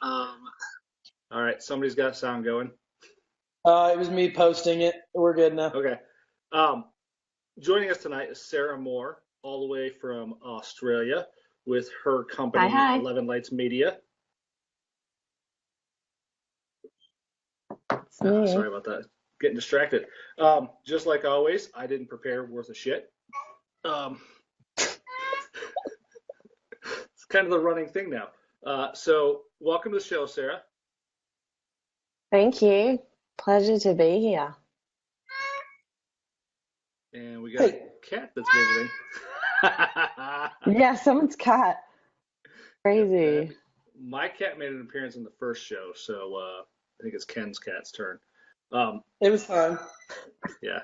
Um, all right, somebody's got sound going. It was me posting it. We're good now. Okay. Um, Joining us tonight is Sarah Moore, all the way from Australia, with her Hi, company hi. 11 Lights Media. It's me. Sorry about that. Getting distracted. Just like always, I didn't prepare worth a shit. It's kind of the running thing now. So welcome to the show, Sarah. Thank you. Pleasure to be here. And we got a cat that's visiting. Yeah, someone's cat. Crazy. My cat made an appearance in the first show, so I think it's Ken's cat's turn. It was fun. Yeah.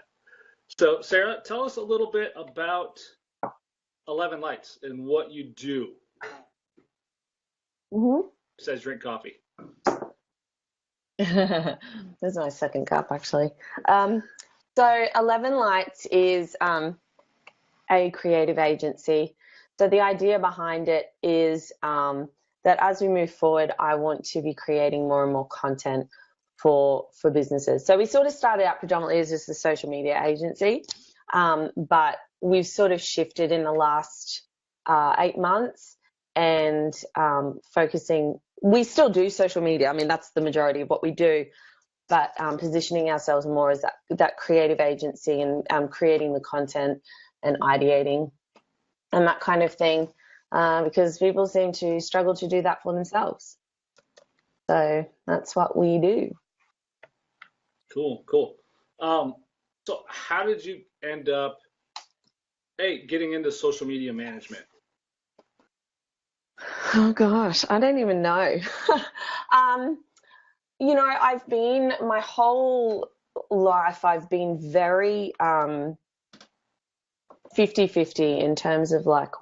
So, Sarah, tell us a little bit about 11 Lights and what you do. Besides drink coffee. There's my second cup, actually. So 11 Lights is a creative agency. So the idea behind it is that as we move forward, I want to be creating more and more content for businesses. So we sort of started out predominantly as just a social media agency, but we've sort of shifted in the last 8 months and focusing. We still do social media. I mean, that's the majority of what we do, but positioning ourselves more as that creative agency and creating the content and ideating and that kind of thing, because people seem to struggle to do that for themselves. So that's what we do. Cool. So how did you end up, getting into social media management? Oh gosh, I don't even know. I've been my whole life, I've been very 50-50 in terms of like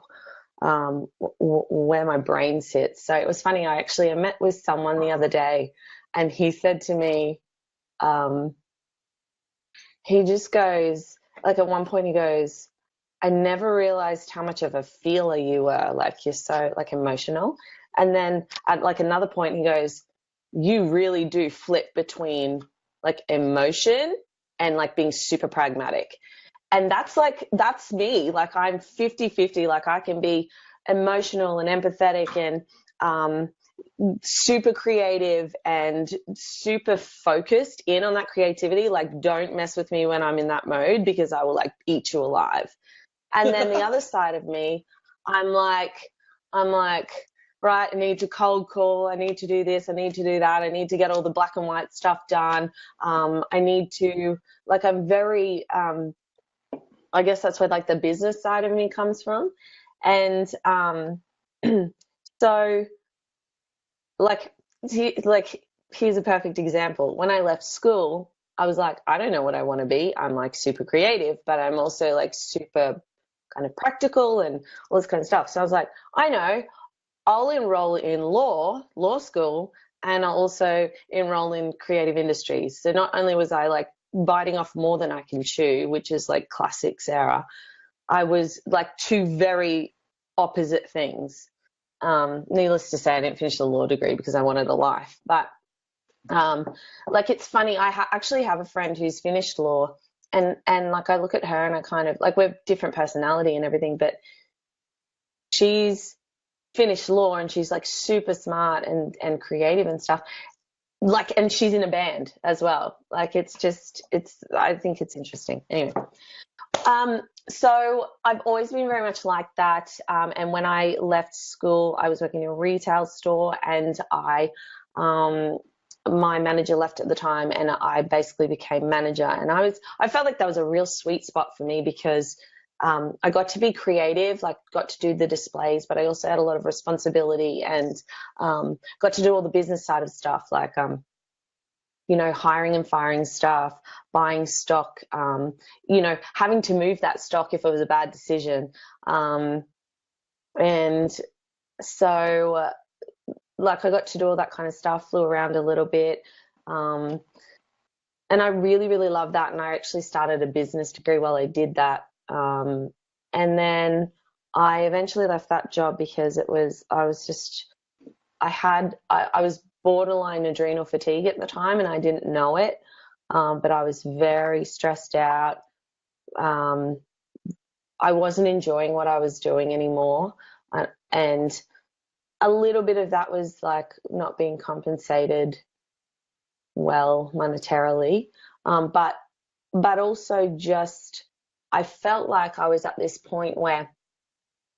where my brain sits. So it was funny, I met with someone the other day and he said to me, he just goes, like at one point he goes, I never realized how much of a feeler you were. Like you're so like emotional. And then at like another point he goes, you really do flip between like emotion and like being super pragmatic. And that's me. Like I'm 50-50. Like I can be emotional and empathetic and super creative and super focused in on that creativity. Like don't mess with me when I'm in that mode because I will like eat you alive. And then the other side of me, I'm like, right, I need to cold call. I need to do this. I need to do that. I need to get all the black and white stuff done. I need to, like, I'm very, I guess that's where like the business side of me comes from. And so here's a perfect example. When I left school, I was like, I don't know what I want to be. I'm like super creative, but I'm also like super kind of practical and all this kind of stuff. So I was like, I know, I'll enroll in law school, and I'll also enroll in creative industries. So not only was I like biting off more than I can chew, which is like classic Sarah, I was like two very opposite things. Needless to say, I didn't finish the law degree because I wanted a life. But like it's funny, I actually have a friend who's finished law, and like I look at her and I kind of like we're different personality and everything, but she's finished law and she's like super smart and creative and stuff. Like, and she's in a band as well. Like it's I think it's interesting. Anyway. So I've always been very much like that. And when I left school, I was working in a retail store and my manager left at the time and I basically became manager. And I felt like that was a real sweet spot for me because I got to be creative, like got to do the displays, but I also had a lot of responsibility and got to do all the business side of stuff, like, hiring and firing staff, buying stock, having to move that stock if it was a bad decision. And so, like, I got to do all that kind of stuff, flew around a little bit. And I really, really loved that. And I actually started a business degree while I did that. And then I eventually left that job because I was borderline adrenal fatigue at the time, and I didn't know it. But I was very stressed out. I wasn't enjoying what I was doing anymore. And a little bit of that was like not being compensated well monetarily. But also just, I felt like I was at this point where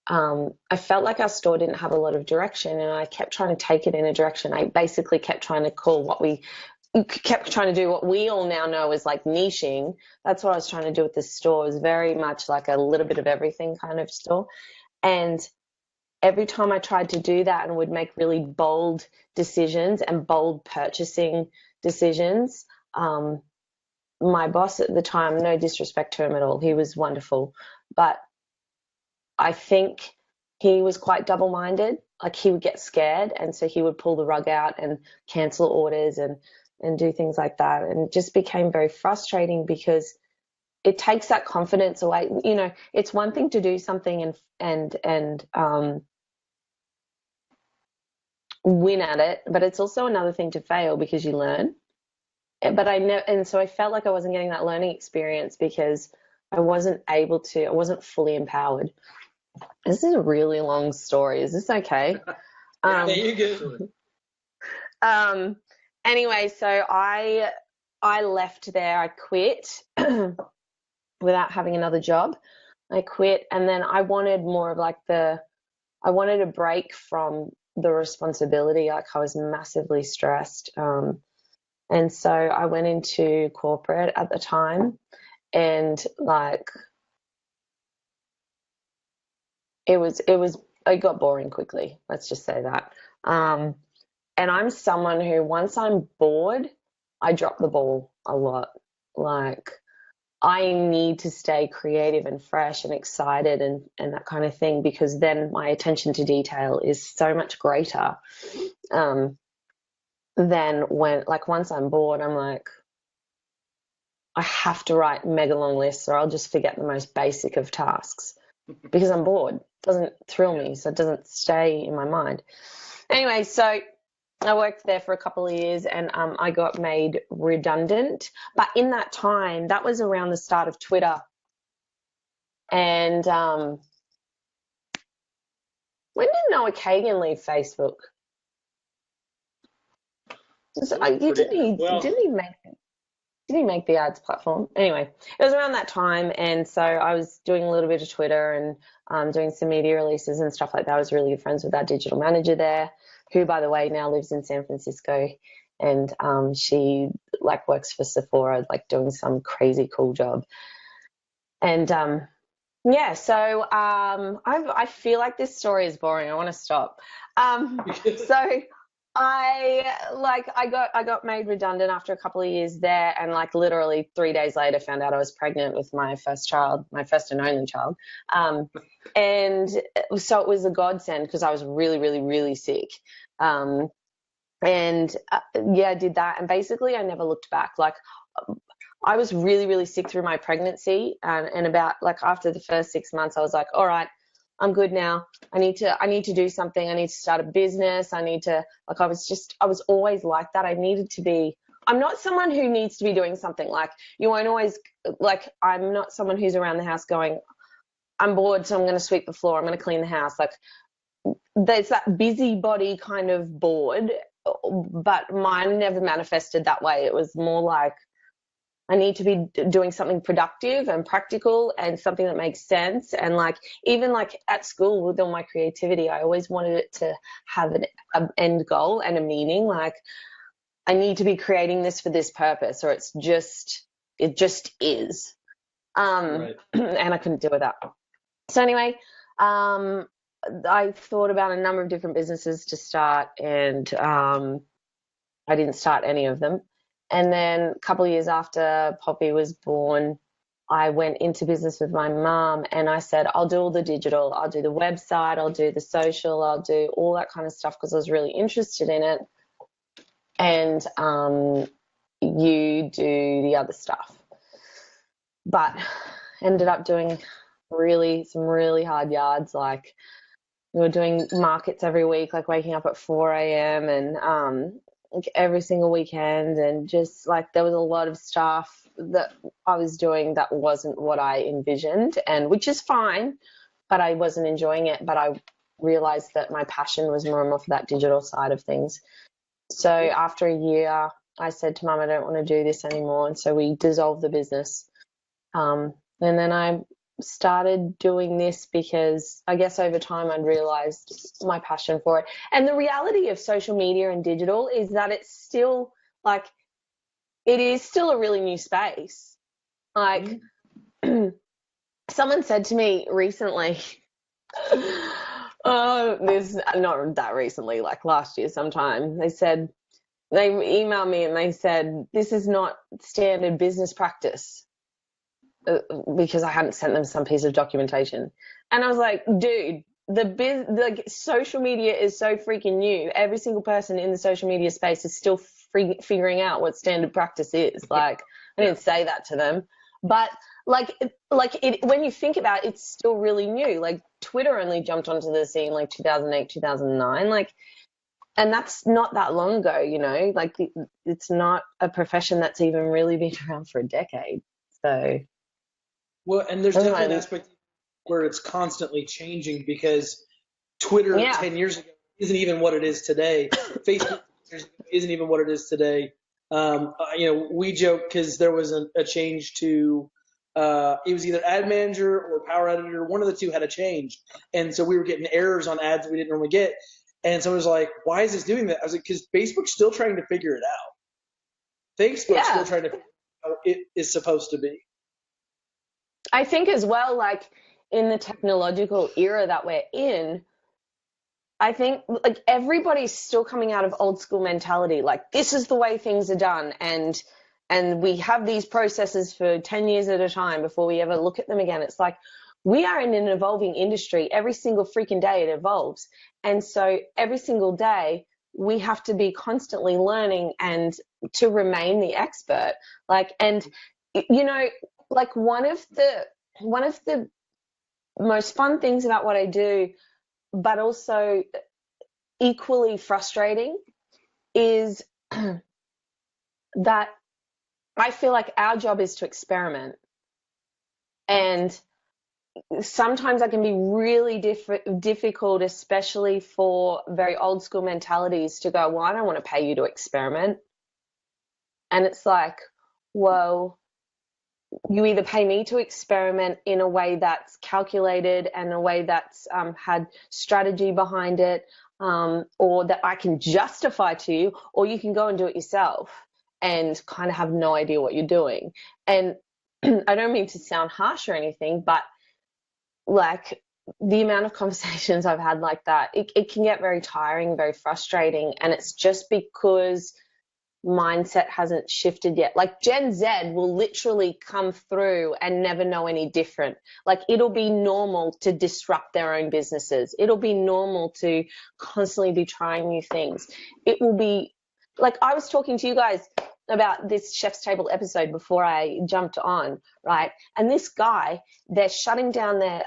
I felt like our store didn't have a lot of direction, and I kept trying to take it in a direction. I basically kept trying to do what we all now know as like niching. That's what I was trying to do with this store. It was very much like a little bit of everything kind of store. And every time I tried to do that and would make really bold decisions and bold purchasing decisions, my boss at the time, no disrespect to him at all, he was wonderful, but I think he was quite double-minded. Like, he would get scared, and so he would pull the rug out and cancel orders and do things like that. And it just became very frustrating because it takes that confidence away. You know, it's one thing to do something and win at it, but it's also another thing to fail because you learn. But and so I felt like I wasn't getting that learning experience because I wasn't fully empowered. This is a really long story. Is this okay? Yeah, you're good. Anyway, so I left there. I quit without having another job. I quit, and then I wanted more of like I wanted a break from the responsibility. Like, I was massively stressed. And so I went into corporate at the time, and like it got boring quickly. Let's just say that. And I'm someone who, once I'm bored, I drop the ball a lot. Like, I need to stay creative and fresh and excited and that kind of thing, because then my attention to detail is so much greater. Then once I'm bored, I'm like, I have to write mega long lists or I'll just forget the most basic of tasks because I'm bored. It doesn't thrill me, so it doesn't stay in my mind. Anyway, so I worked there for a couple of years, and I got made redundant. But in that time, that was around the start of Twitter. And when did Noah Kagan leave Facebook? Didn't he make the ads platform? Anyway, it was around that time, and so I was doing a little bit of Twitter and doing some media releases and stuff like that. I was really good friends with our digital manager there, who, by the way, now lives in San Francisco, and she like works for Sephora, like doing some crazy cool job. And yeah, so I feel like this story is boring. I want to stop. So I got made redundant after a couple of years there, and like literally 3 days later found out I was pregnant with my first child, my first and only child. And so it was a godsend because I was really, really, really sick. Yeah, I did that, and basically I never looked back. Like, I was really, really sick through my pregnancy, and about like after the first 6 months, I was like, all right, I'm good now. I need to do something. I need to start a business. I was always like that. I'm not someone who needs to be doing something. Like, you won't always, like, I'm not someone who's around the house going, I'm bored, so I'm going to sweep the floor. I'm going to clean the house. Like, there's that busybody kind of bored, but mine never manifested that way. It was more like, I need to be doing something productive and practical and something that makes sense. And like, even like at school with all my creativity, I always wanted it to have an end goal and a meaning. Like, I need to be creating this for this purpose, or it just is. Right. And I couldn't do with that. So anyway, I thought about a number of different businesses to start, and I didn't start any of them. And then a couple of years after Poppy was born, I went into business with my mum, and I said, I'll do all the digital. I'll do the website. I'll do the social. I'll do all that kind of stuff because I was really interested in it. And you do the other stuff. But ended up doing some really hard yards. Like, we were doing markets every week, like waking up at 4 a.m. and like every single weekend, and just like there was a lot of stuff that I was doing that wasn't what I envisioned, and which is fine, but I wasn't enjoying it. But I realized that my passion was more and more for that digital side of things. So after a year, I said to Mum, I don't want to do this anymore, and so we dissolved the business. And then I started doing this because I guess over time I'd realized my passion for it. And the reality of social media and digital is that it's still like, it is still a really new space. Like, someone said to me recently, oh, this, not that recently, like last year sometime, they emailed me and they said, this is not standard business practice. Because I hadn't sent them some piece of documentation. And I was like, dude, like social media is so freaking new. Every single person in the social media space is still figuring out what standard practice is. Like, I didn't say that to them, but like when you think about it, it's still really new. Like Twitter only jumped onto the scene like 2008, 2009. Like, and that's not that long ago, you know, like it's not a profession that's even really been around for a decade. So. Well, and there's definitely an aspect where it's constantly changing, because Twitter 10 years ago isn't even what it is today. Facebook isn't even what it is today. We joke because there was a change to it was either ad manager or power editor. One of the two had a change. And so we were getting errors on ads we didn't normally get. And someone was like, why is this doing that? I was like, because Facebook's still trying to figure it out. Facebook's still trying to figure out how it is supposed to be. I think as well, like in the technological era that we're in, I think like everybody's still coming out of old school mentality. Like this is the way things are done. And we have these processes for 10 years at a time before we ever look at them again. It's like we are in an evolving industry. Every single freaking day it evolves. And so every single day we have to be constantly learning and to remain the expert. Like, and you know, like one of the most fun things about what I do, but also equally frustrating, is that I feel like our job is to experiment. And sometimes that can be really difficult, especially for very old school mentalities, to go, well, I don't want to pay you to experiment. And it's like, well, you either pay me to experiment in a way that's calculated and a way that's had strategy behind it, or that I can justify to you, or you can go and do it yourself and kind of have no idea what you're doing. And I don't mean to sound harsh or anything, but like the amount of conversations I've had like that, it can get very tiring, very frustrating. And it's just because mindset hasn't shifted yet. Like Gen Z will literally come through and never know any different. Like it'll be normal to disrupt their own businesses. It'll be normal to constantly be trying new things. It will be like, I was talking to you guys about this Chef's Table episode before I jumped on, right? And this guy, they're shutting down their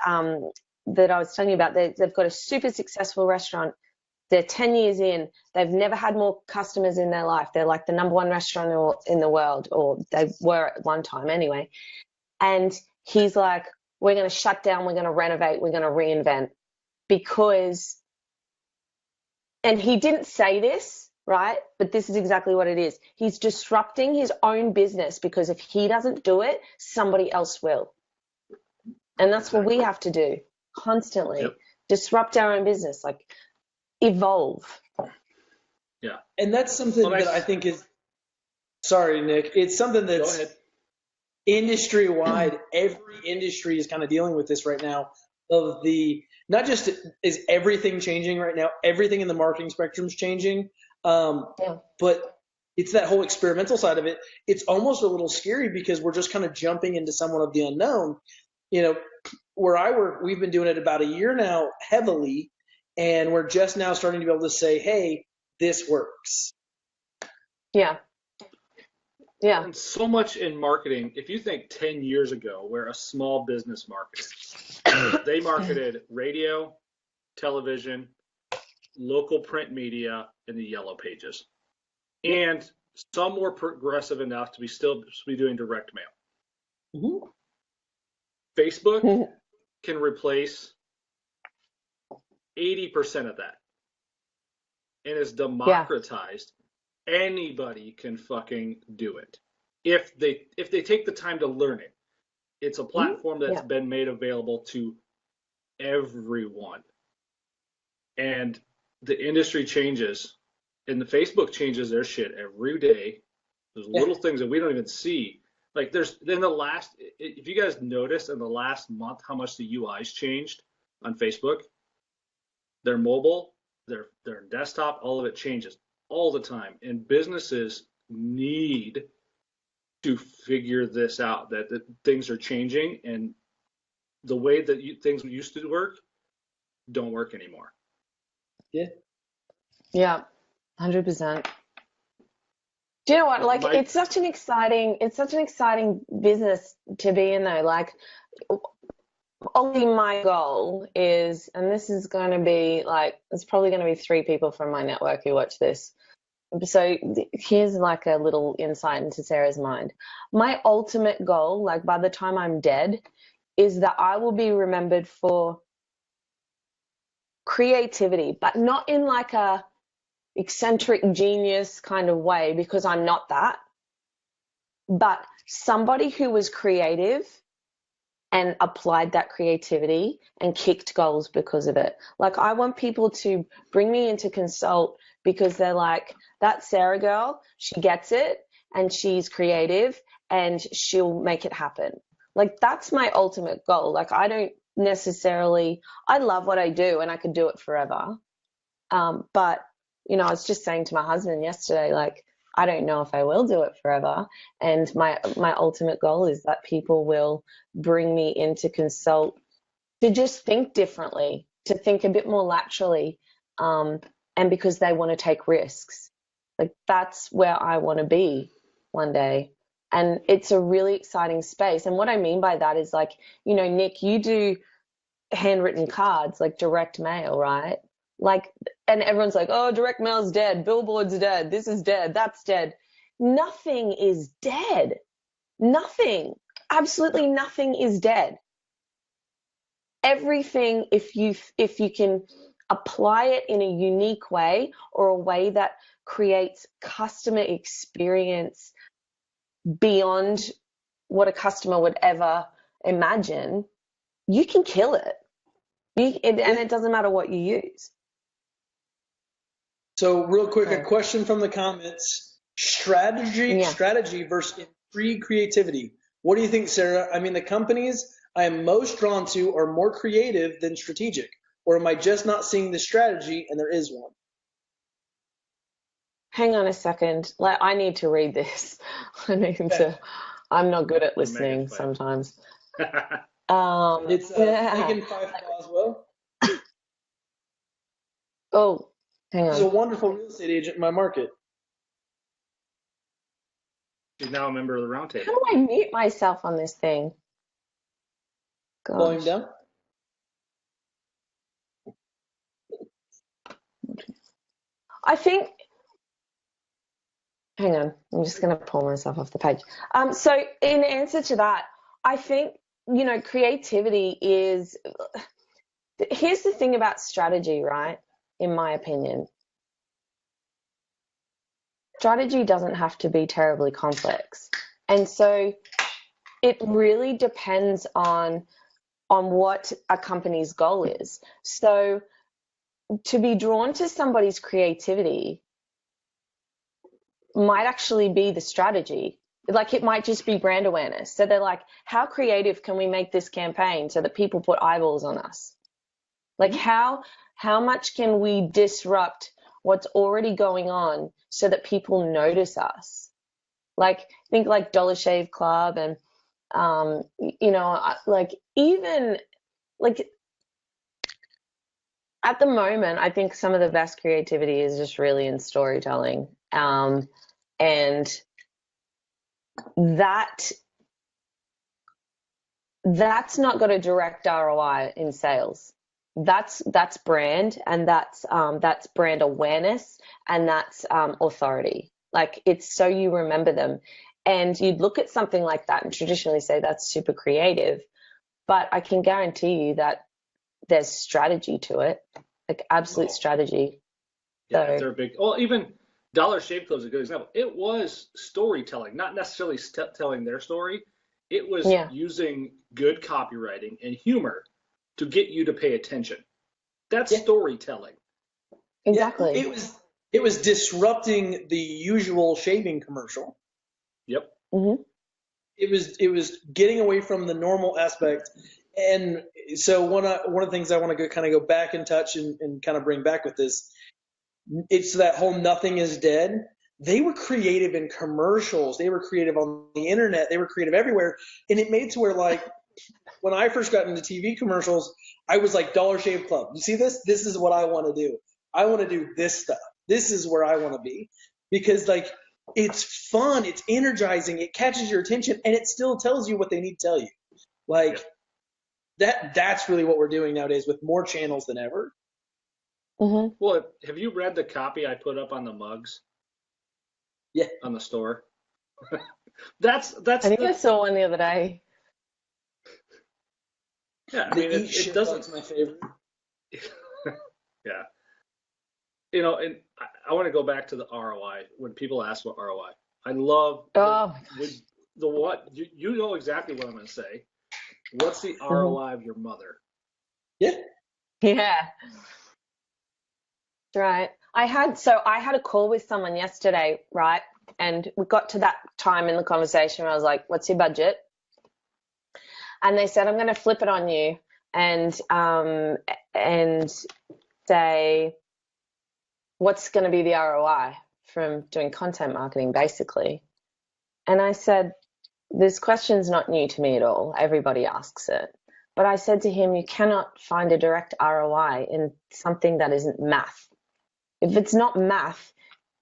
that I was telling you about. They've got a super successful restaurant. They're 10 years in. They've never had more customers in their life. They're like the #1 restaurant in the world, or they were at one time anyway. And he's like, we're going to shut down, we're going to renovate, we're going to reinvent. Because, and he didn't say this, right? But this is exactly what it is. He's disrupting his own business, because if he doesn't do it, somebody else will. And that's what we have to do constantly. Yep. Disrupt our own business. Like, evolve. Yeah. And that's something that I think is, sorry, Nick, it's something that's industry wide. Every industry is kind of dealing with this right now, of the, not just is everything changing right now, everything in the marketing spectrum is changing. But it's that whole experimental side of it. It's almost a little scary, because we're just kind of jumping into somewhat of the unknown. You know, where I work, we've been doing it about a year now heavily. And we're just now starting to be able to say, hey, this works. Yeah. Yeah. And so much in marketing, if you think 10 years ago, where a small business marketed, they marketed radio, television, local print media, and the yellow pages. and some more progressive enough to be doing direct mail. Mm-hmm. Facebook can replace 80% of that, and is democratized. Anybody can fucking do it if they take the time to learn it. It's a platform that's been made available to everyone, and the industry changes, and the Facebook changes their shit every day. There's little things that we don't even see. Like if you guys noticed in the last month how much the UI's changed on Facebook, their mobile, their desktop, all of it changes all the time. And businesses need to figure this out, that things are changing, and the way that things used to work don't work anymore. Yeah, 100%. Do you know what? Like, it's such an exciting business to be in, though. Like, only my goal is, and this is going to be like, it's probably going to be 3 people from my network who watch this. So here's like a little insight into Sarah's mind. My ultimate goal, like by the time I'm dead, is that I will be remembered for creativity, but not in like a eccentric genius kind of way, because I'm not that, but somebody who was creative and applied that creativity and kicked goals because of it. Like, I want people to bring me in to consult because they're like, that Sarah girl, she gets it and she's creative and she'll make it happen. Like, that's my ultimate goal. Like, I don't necessarily, I love what I do and I could do it forever. But, you know, I was just saying to my husband yesterday, like, I don't know if I will do it forever. And my ultimate goal is that people will bring me in to consult, to just think differently, to think a bit more laterally, and because they want to take risks. Like, that's where I want to be one day. And it's a really exciting space. And what I mean by that is, like, you know, Nick, you do handwritten cards, like direct mail, right? Like, and everyone's like, oh, direct mail's dead, billboard's dead, this is dead, that's dead. Nothing is dead. Nothing. Absolutely nothing is dead. Everything, if you can apply it in a unique way, or a way that creates customer experience beyond what a customer would ever imagine, you can kill it. And it doesn't matter what you use. So real quick, a question from the comments: strategy versus free creativity. What do you think, Sarah? I mean, the companies I am most drawn to are more creative than strategic, or am I just not seeing the strategy and there is one? Hang on a second. Like, I need to read this. I'm not good at listening sometimes. It's Megan Fife Boswell. Oh, hang on. She's a wonderful real estate agent in my market. She's now a member of the roundtable. How do I mute myself on this thing? Gosh. Volume down. I think, hang on, I'm just going to pull myself off the page. So in answer to that, I think, you know, creativity is, here's the thing about strategy, right? In my opinion, strategy doesn't have to be terribly complex. And so it really depends on what a company's goal is. So to be drawn to somebody's creativity might actually be the strategy. Like, it might just be brand awareness. So they're like, how creative can we make this campaign so that people put eyeballs on us? Like, how much can we disrupt what's already going on so that people notice us? Like, think like Dollar Shave Club and, you know, like, even like at the moment, I think some of the best creativity is just really in storytelling. And that's not got a direct ROI in sales. That's brand, and that's brand awareness, and that's authority. Like, it's so you remember them. And you'd look at something like that and traditionally say that's super creative. But I can guarantee you that there's strategy to it, like absolute strategy. Yeah, so, they're big. Well, even Dollar Shave Club is a good example. It was storytelling, not necessarily telling their story. It was using good copywriting and humor to get you to pay attention. That's storytelling. Exactly. Yeah, it was disrupting the usual shaving commercial. Yep. Mm-hmm. It was getting away from the normal aspect. And so one of the things I want to kind of go back in touch and kind of bring back with this, it's that whole nothing is dead. They were creative in commercials. They were creative on the internet. They were creative everywhere. And it made to where, like, when I first got into TV commercials, I was like, Dollar Shave Club. You see this? This is what I want to do. I want to do this stuff. This is where I want to be. Because, like, it's fun. It's energizing. It catches your attention. And it still tells you what they need to tell you. Like, that's really what we're doing nowadays with more channels than ever. Mm-hmm. Well, have you read the copy I put up on the mugs? Yeah. On the store. that's. I think I saw one the other day. Yeah, I mean, it doesn't. My favorite. Yeah. You know, and I want to go back to the ROI when people ask what ROI. I love the what you know exactly what I'm going to say. What's the ROI of your mother? Yeah. Yeah. Right. I had a call with someone yesterday, right? And we got to that time in the conversation where I was like, what's your budget? And they said, I'm going to flip it on you and say, what's going to be the ROI from doing content marketing, basically? And I said, this question's not new to me at all. Everybody asks it. But I said to him, you cannot find a direct ROI in something that isn't math. If it's not math,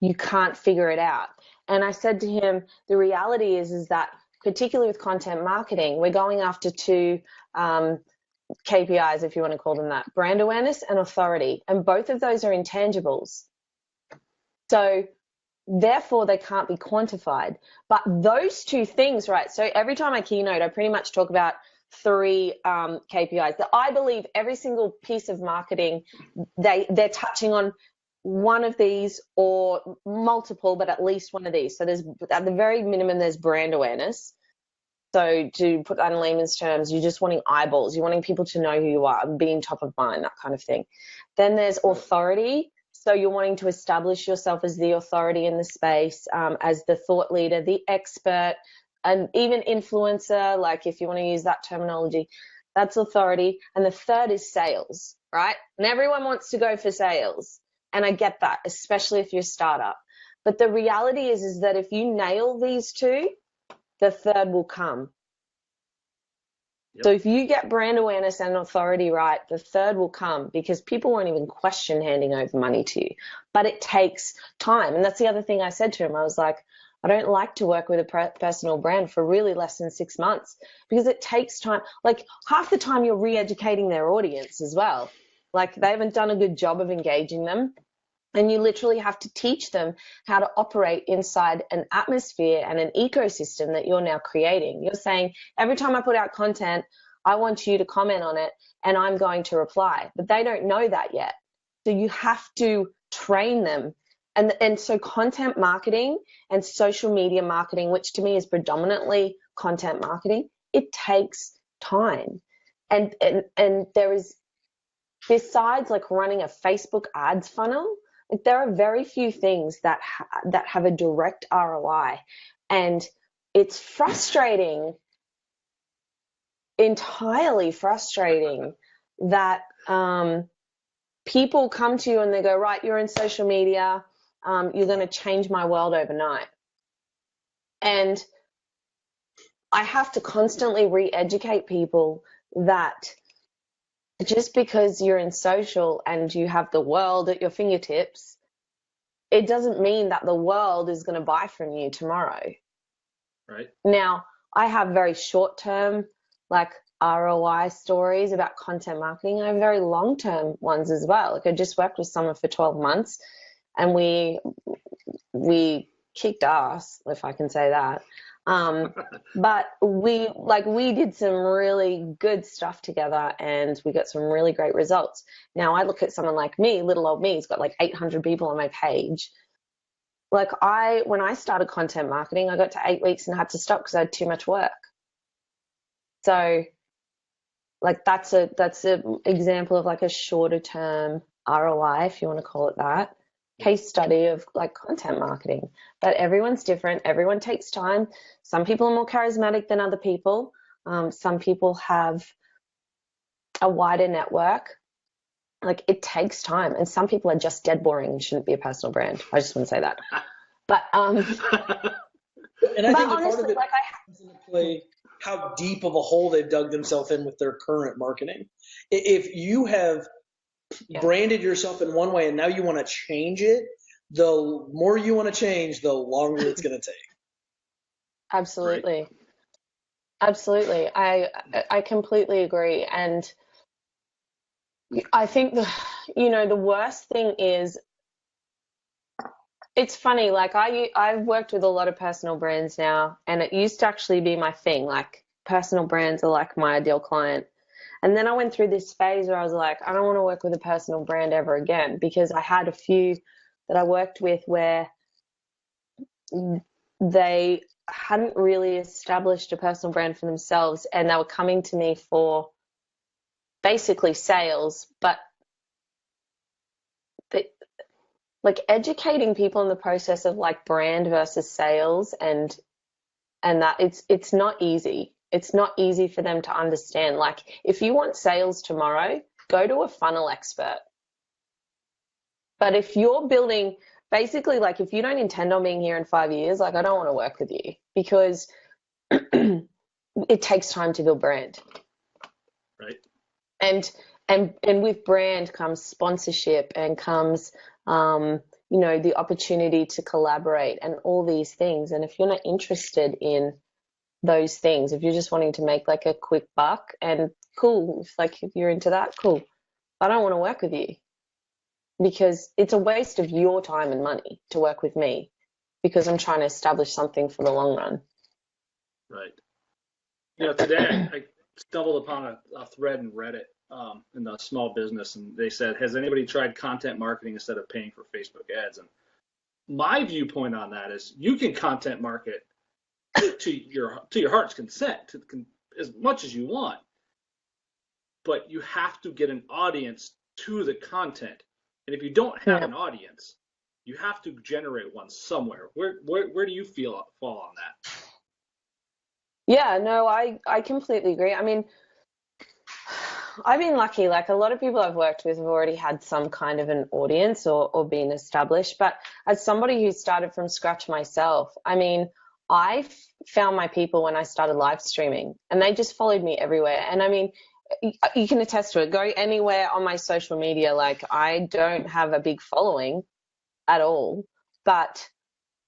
you can't figure it out. And I said to him, the reality is that particularly with content marketing, we're going after two KPIs, if you want to call them that, brand awareness and authority. And both of those are intangibles. So therefore, they can't be quantified. But those two things, right? So every time I keynote, I pretty much talk about three KPIs that I believe every single piece of marketing, they're touching on one of these or multiple, but at least one of these. So there's, at the very minimum, there's brand awareness. So to put that in layman's terms, you're just wanting eyeballs. You're wanting people to know who you are, being top of mind, that kind of thing. Then there's authority. So you're wanting to establish yourself as the authority in the space, as the thought leader, the expert, and even influencer, like if you want to use that terminology, that's authority. And the third is sales, right? And everyone wants to go for sales. And I get that, especially if you're a startup. But the reality is that if you nail these two, the third will come. Yep. So if you get brand awareness and authority right, the third will come because people won't even question handing over money to you. But it takes time. And that's the other thing I said to him. I was like, I don't like to work with a personal brand for really less than 6 months because it takes time. Like half the time you're re-educating their audience as well. Like they haven't done a good job of engaging them. And you literally have to teach them how to operate inside an atmosphere and an ecosystem that you're now creating. You're saying, every time I put out content, I want you to comment on it and I'm going to reply. But they don't know that yet. So you have to train them. And so content marketing and social media marketing, which to me is predominantly content marketing, it takes time. And there is, besides like running a Facebook ads funnel, there are very few things that have a direct ROI, and it's frustrating, entirely frustrating that people come to you and they go, right, you're in social media, you're going to change my world overnight. And I have to constantly re-educate people that just because you're in social and you have the world at your fingertips, it doesn't mean that the world is going to buy from you tomorrow. Right. Now, I have very short-term, like ROI stories about content marketing. I have very long-term ones as well. Like I just worked with someone for 12 months and we kicked ass, if I can say that. But we did some really good stuff together and we got some really great results. Now I look at someone like me, little old me, who's got like 800 people on my page. Like when I started content marketing, I got to 8 weeks and had to stop because I had too much work. So like that's a example of like a shorter term ROI, if you want to call it that, case study of like content marketing. But everyone's different. Everyone takes time. Some people are more charismatic than other people. Some people have a wider network. Like it takes time, and some people are just dead boring and shouldn't be a personal brand. I just want to say that. But and I think honestly, part of it comes into play how deep of a hole they've dug themselves in with their current marketing. If you have branded yourself in one way and now you want to change it, the more you want to change, the longer it's going to take. Absolutely. Right. Absolutely. I completely agree. And I think the worst thing is, it's funny, like I've worked with a lot of personal brands now, and it used to actually be my thing. Like personal brands are like my ideal client. And then I went through this phase where I was like, I don't want to work with a personal brand ever again, because I had a few that I worked with where they hadn't really established a personal brand for themselves, and they were coming to me for basically sales, but like educating people in the process of like brand versus sales and that it's not easy. It's not easy for them to understand. Like if you want sales tomorrow, go to a funnel expert. But if you're building, basically, like if you don't intend on being here in 5 years, like I don't want to work with you, because it takes time to build brand. Right. And with brand comes sponsorship and comes the opportunity to collaborate and all these things. And if you're not interested in those things, if you're just wanting to make like a quick buck, and cool, if you're into that, cool. I don't want to work with you, because it's a waste of your time and money to work with me, because I'm trying to establish something for the long run. Right. Today I stumbled upon a thread in Reddit in the small business, and they said, has anybody tried content marketing instead of paying for Facebook ads? And my viewpoint on that is you can content market to your heart's consent, as much as you want, but you have to get an audience to the content. And if you don't have an audience, you have to generate one somewhere. Where do you fall on that? Yeah, no, I completely agree. I mean, I've been lucky. Like a lot of people I've worked with have already had some kind of an audience or been established. But as somebody who started from scratch myself, I mean, I found my people when I started live streaming, and they just followed me everywhere. And I mean, you can attest to it. Go anywhere on my social media. Like I don't have a big following at all, but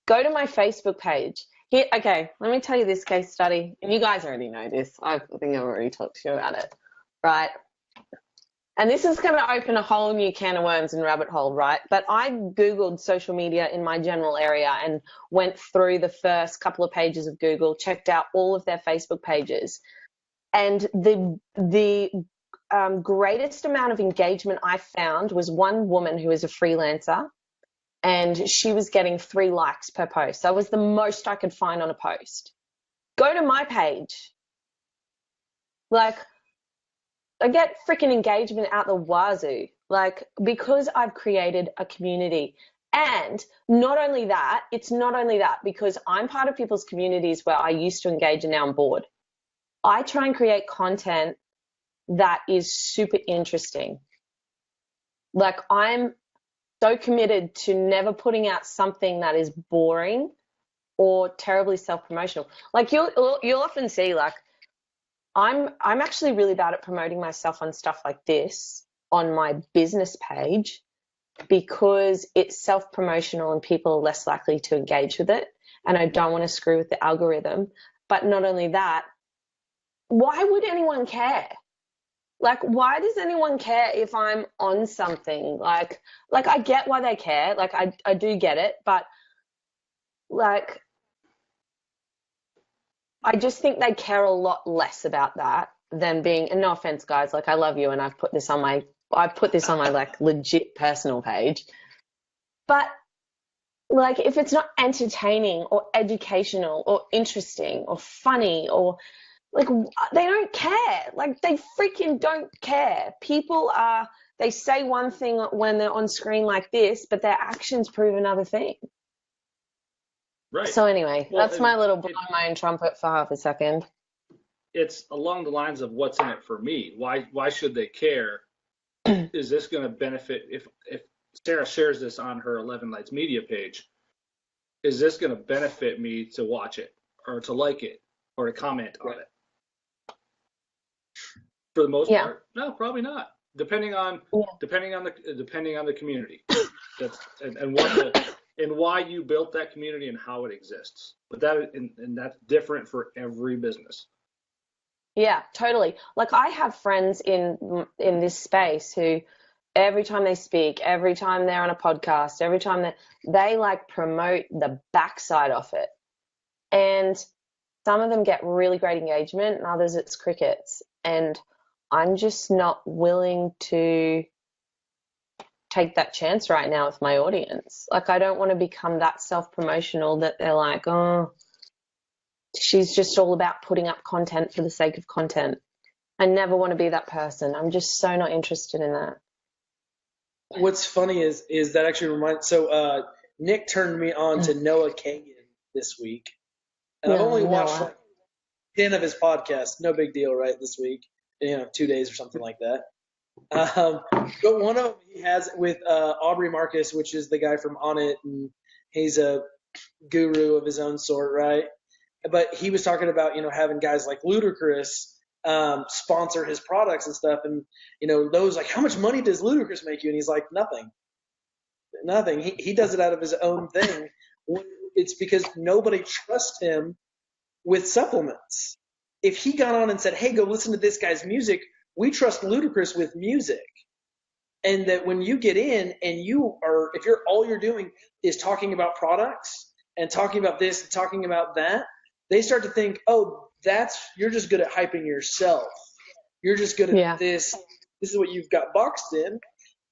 go to my Facebook page. Here, okay, let me tell you this case study. And you guys already know this. I think I've already talked to you about it. Right. And this is going to open a whole new can of worms and rabbit hole, right? But I Googled social media in my general area and went through the first couple of pages of Google, checked out all of their Facebook pages. And the greatest amount of engagement I found was one woman who is a freelancer, and she was getting 3 likes per post. That was the most I could find on a post. Go to my page. Like, I get freaking engagement out the wazoo, like, because I've created a community. And not only that, because I'm part of people's communities where I used to engage and now I'm bored. I try and create content that is super interesting. Like, I'm so committed to never putting out something that is boring or terribly self-promotional. Like, you'll often see, like, I'm actually really bad at promoting myself on stuff like this on my business page, because it's self-promotional and people are less likely to engage with it, and I don't want to screw with the algorithm. But not only that, why would anyone care? Like, why does anyone care if I'm on something? Like I get why they care. Like, I do get it, but like, I just think they care a lot less about that than being, and no offense, guys, like, I love you, and I've put this on my like legit personal page. But like, if it's not entertaining or educational or interesting or funny or like, they don't care. Like, they freaking don't care. People are, they say one thing when they're on screen like this, but their actions prove another thing. Right. So anyway, well, that's my little blowing my own trumpet for half a second. It's along the lines of what's in it for me. Why should they care? Is this going to benefit if Sarah shares this on her 11 Lights Media page? Is this going to benefit me to watch it or to like it or to comment on it? For the most part, no, probably not. Depending on the community, and why you built that community and how it exists. But that's different for every business. Yeah, totally. Like, I have friends in this space who, every time they speak, every time they're on a podcast, every time they like promote the backside of it. And some of them get really great engagement and others it's crickets. And I'm just not willing to take that chance right now with my audience. Like, I don't want to become that self-promotional that they're like, oh, she's just all about putting up content for the sake of content. I never want to be that person. I'm just so not interested in that. What's funny is that actually reminds. So Nick turned me on to Noah Kagan this week, and I've only watched like 10 of his podcasts. No big deal, right? This week, 2 days or something like that. But one of them he has with Aubrey Marcus, which is the guy from On It, and he's a guru of his own sort, right? But he was talking about having guys like Ludacris sponsor his products and stuff, and those like, how much money does Ludacris make you? And he's like, nothing. He does it out of his own thing. It's because nobody trusts him with supplements. If he got on and said, hey, go listen to this guy's music, we trust Ludacris with music. And that when you get in and if all you're doing is talking about products and talking about this and talking about that, they start to think, oh, you're just good at hyping yourself. You're just good at this. This is what you've got boxed in,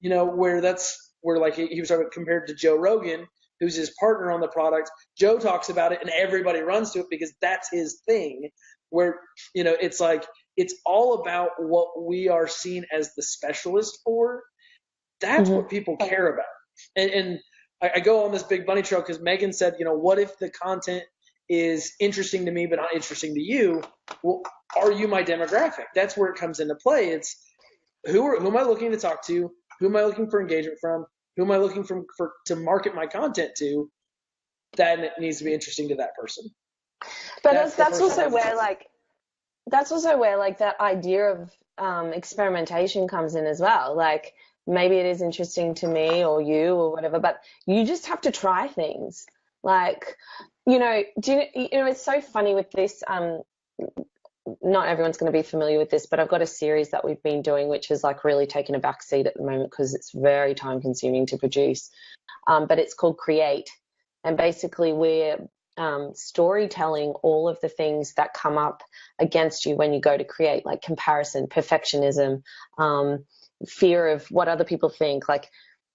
where like he was talking compared to Joe Rogan, who's his partner on the product. Joe talks about it and everybody runs to it because that's his thing, where, it's like, it's all about what we are seen as the specialist for. That's what people care about. And I go on this big bunny trail because Megan said, what if the content is interesting to me but not interesting to you? Well, are you my demographic? That's where it comes into play. It's who am I looking to talk to? Who am I looking for engagement from? Who am I looking for to market my content to? That needs to be interesting to that person. But that's also where that idea of experimentation comes in as well. Like, maybe it is interesting to me or you or whatever, but you just have to try things. Like, it's so funny with this. Not everyone's going to be familiar with this, but I've got a series that we've been doing, which is like really taking a back seat at the moment because it's very time consuming to produce. But it's called Create. And basically we're storytelling all of the things that come up against you when you go to create, like comparison, perfectionism, fear of what other people think, like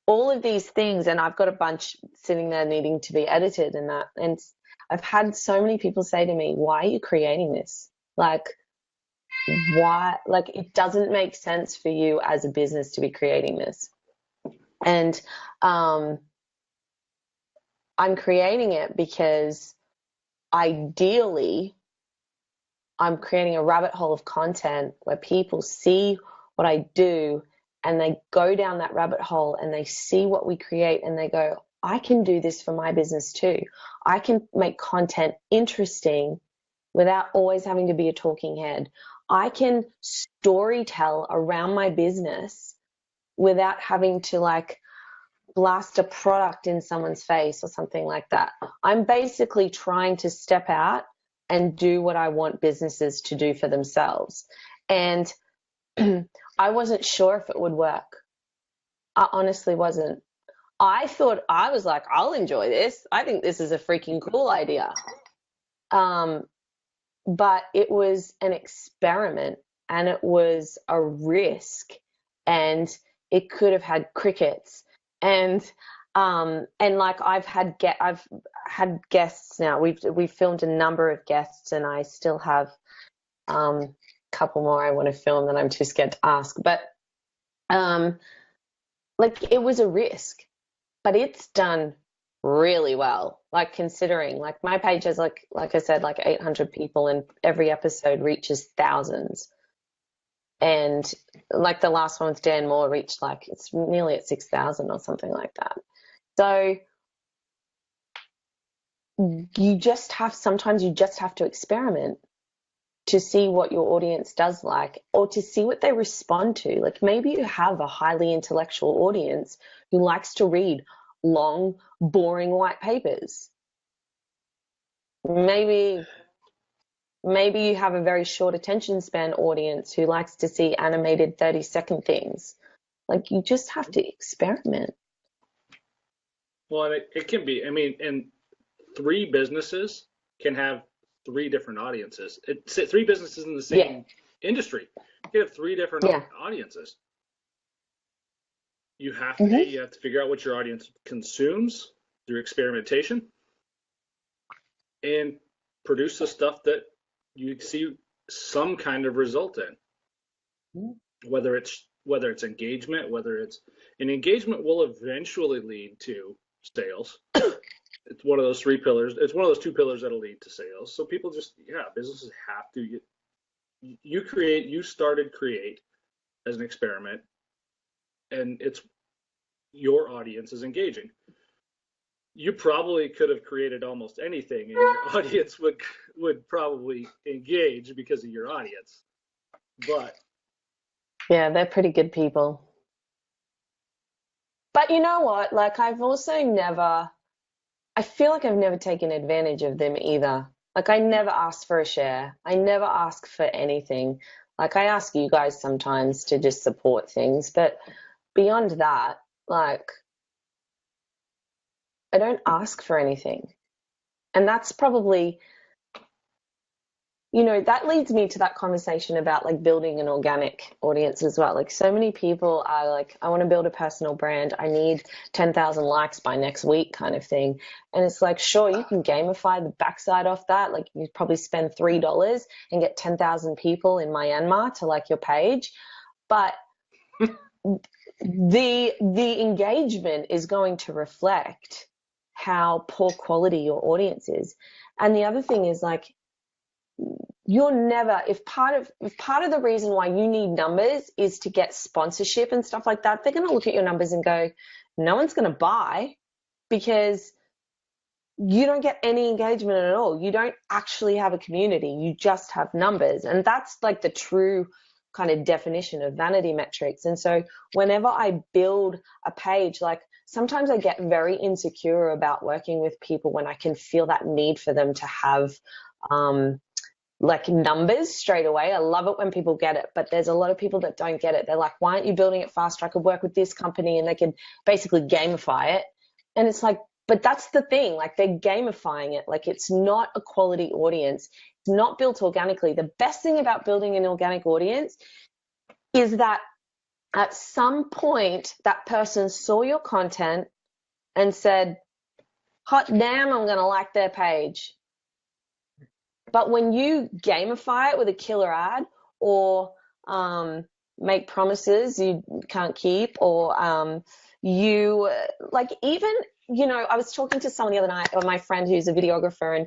all of these things. And I've got a bunch sitting there needing to be edited and that. And I've had so many people say to me, why are you creating this? Like, why? Like, it doesn't make sense for you as a business to be creating this. And I'm creating it because ideally I'm creating a rabbit hole of content where people see what I do and they go down that rabbit hole and they see what we create and they go, I can do this for my business too. I can make content interesting without always having to be a talking head. I can story tell around my business without having to like blast a product in someone's face or something like that. I'm basically trying to step out and do what I want businesses to do for themselves. And I wasn't sure if it would work. I honestly wasn't. I thought, I was like, I'll enjoy this. I think this is a freaking cool idea. But it was an experiment and it was a risk, and it could have had crickets. And like I've had guests now. We've filmed a number of guests, and I still have a couple more I want to film that I'm too scared to ask. But like it was a risk, but it's done really well. Like considering, like my page has like I said, like 800 people, and every episode reaches thousands. And like the last one with Dan Moore reached like, it's nearly at 6,000 or something like that. So sometimes you just have to experiment to see what your audience does like, or to see what they respond to. Like maybe you have a highly intellectual audience who likes to read long, boring white papers. Maybe you have a very short attention span audience who likes to see animated 30-second things. Like you just have to experiment. Well, it can be, I mean, and 3 businesses can have 3 different audiences. It's 3 businesses in the same industry. You can have 3 different audiences. You have to figure out what your audience consumes through experimentation, and produce the stuff that you see some kind of result in. Whether it's engagement, engagement will eventually lead to sales. It's one of those 3 pillars. It's one of those 2 pillars that'll lead to sales. So people businesses have to. You started Create as an experiment, and it's your audience is engaging. You probably could have created almost anything, and your audience would probably engage because of your audience. But yeah, they're pretty good people. But you know what? Like I feel like I've never taken advantage of them either. Like I never asked for a share. I never ask for anything. Like I ask you guys sometimes to just support things, but beyond that, like I don't ask for anything. And that's probably, that leads me to that conversation about like building an organic audience as well. Like so many people are like, I want to build a personal brand. I need 10,000 likes by next week kind of thing. And it's like, sure, you can gamify the backside off that. Like you probably spend $3 and get 10,000 people in Myanmar to like your page. But the engagement is going to reflect how poor quality your audience is. And the other thing is like, you're never, if part of the reason why you need numbers is to get sponsorship and stuff like that, they're going to look at your numbers and go, no one's going to buy, because you don't get any engagement at all. You don't actually have a community. You just have numbers. And that's like the true kind of definition of vanity metrics. And so whenever I build a page, like sometimes I get very insecure about working with people when I can feel that need for them to have like numbers straight away. I love it when people get it, but there's a lot of people that don't get it. They're like, why aren't you building it faster? I could work with this company, and they could basically gamify it. And it's like, but that's the thing, like they're gamifying it. Like it's not a quality audience. It's not built organically. The best thing about building an organic audience is that at some point that person saw your content and said, hot damn, I'm going to like their page. But when you gamify it with a killer ad, or make promises you can't keep, or you like even, I was talking to someone the other night, or my friend who's a videographer, and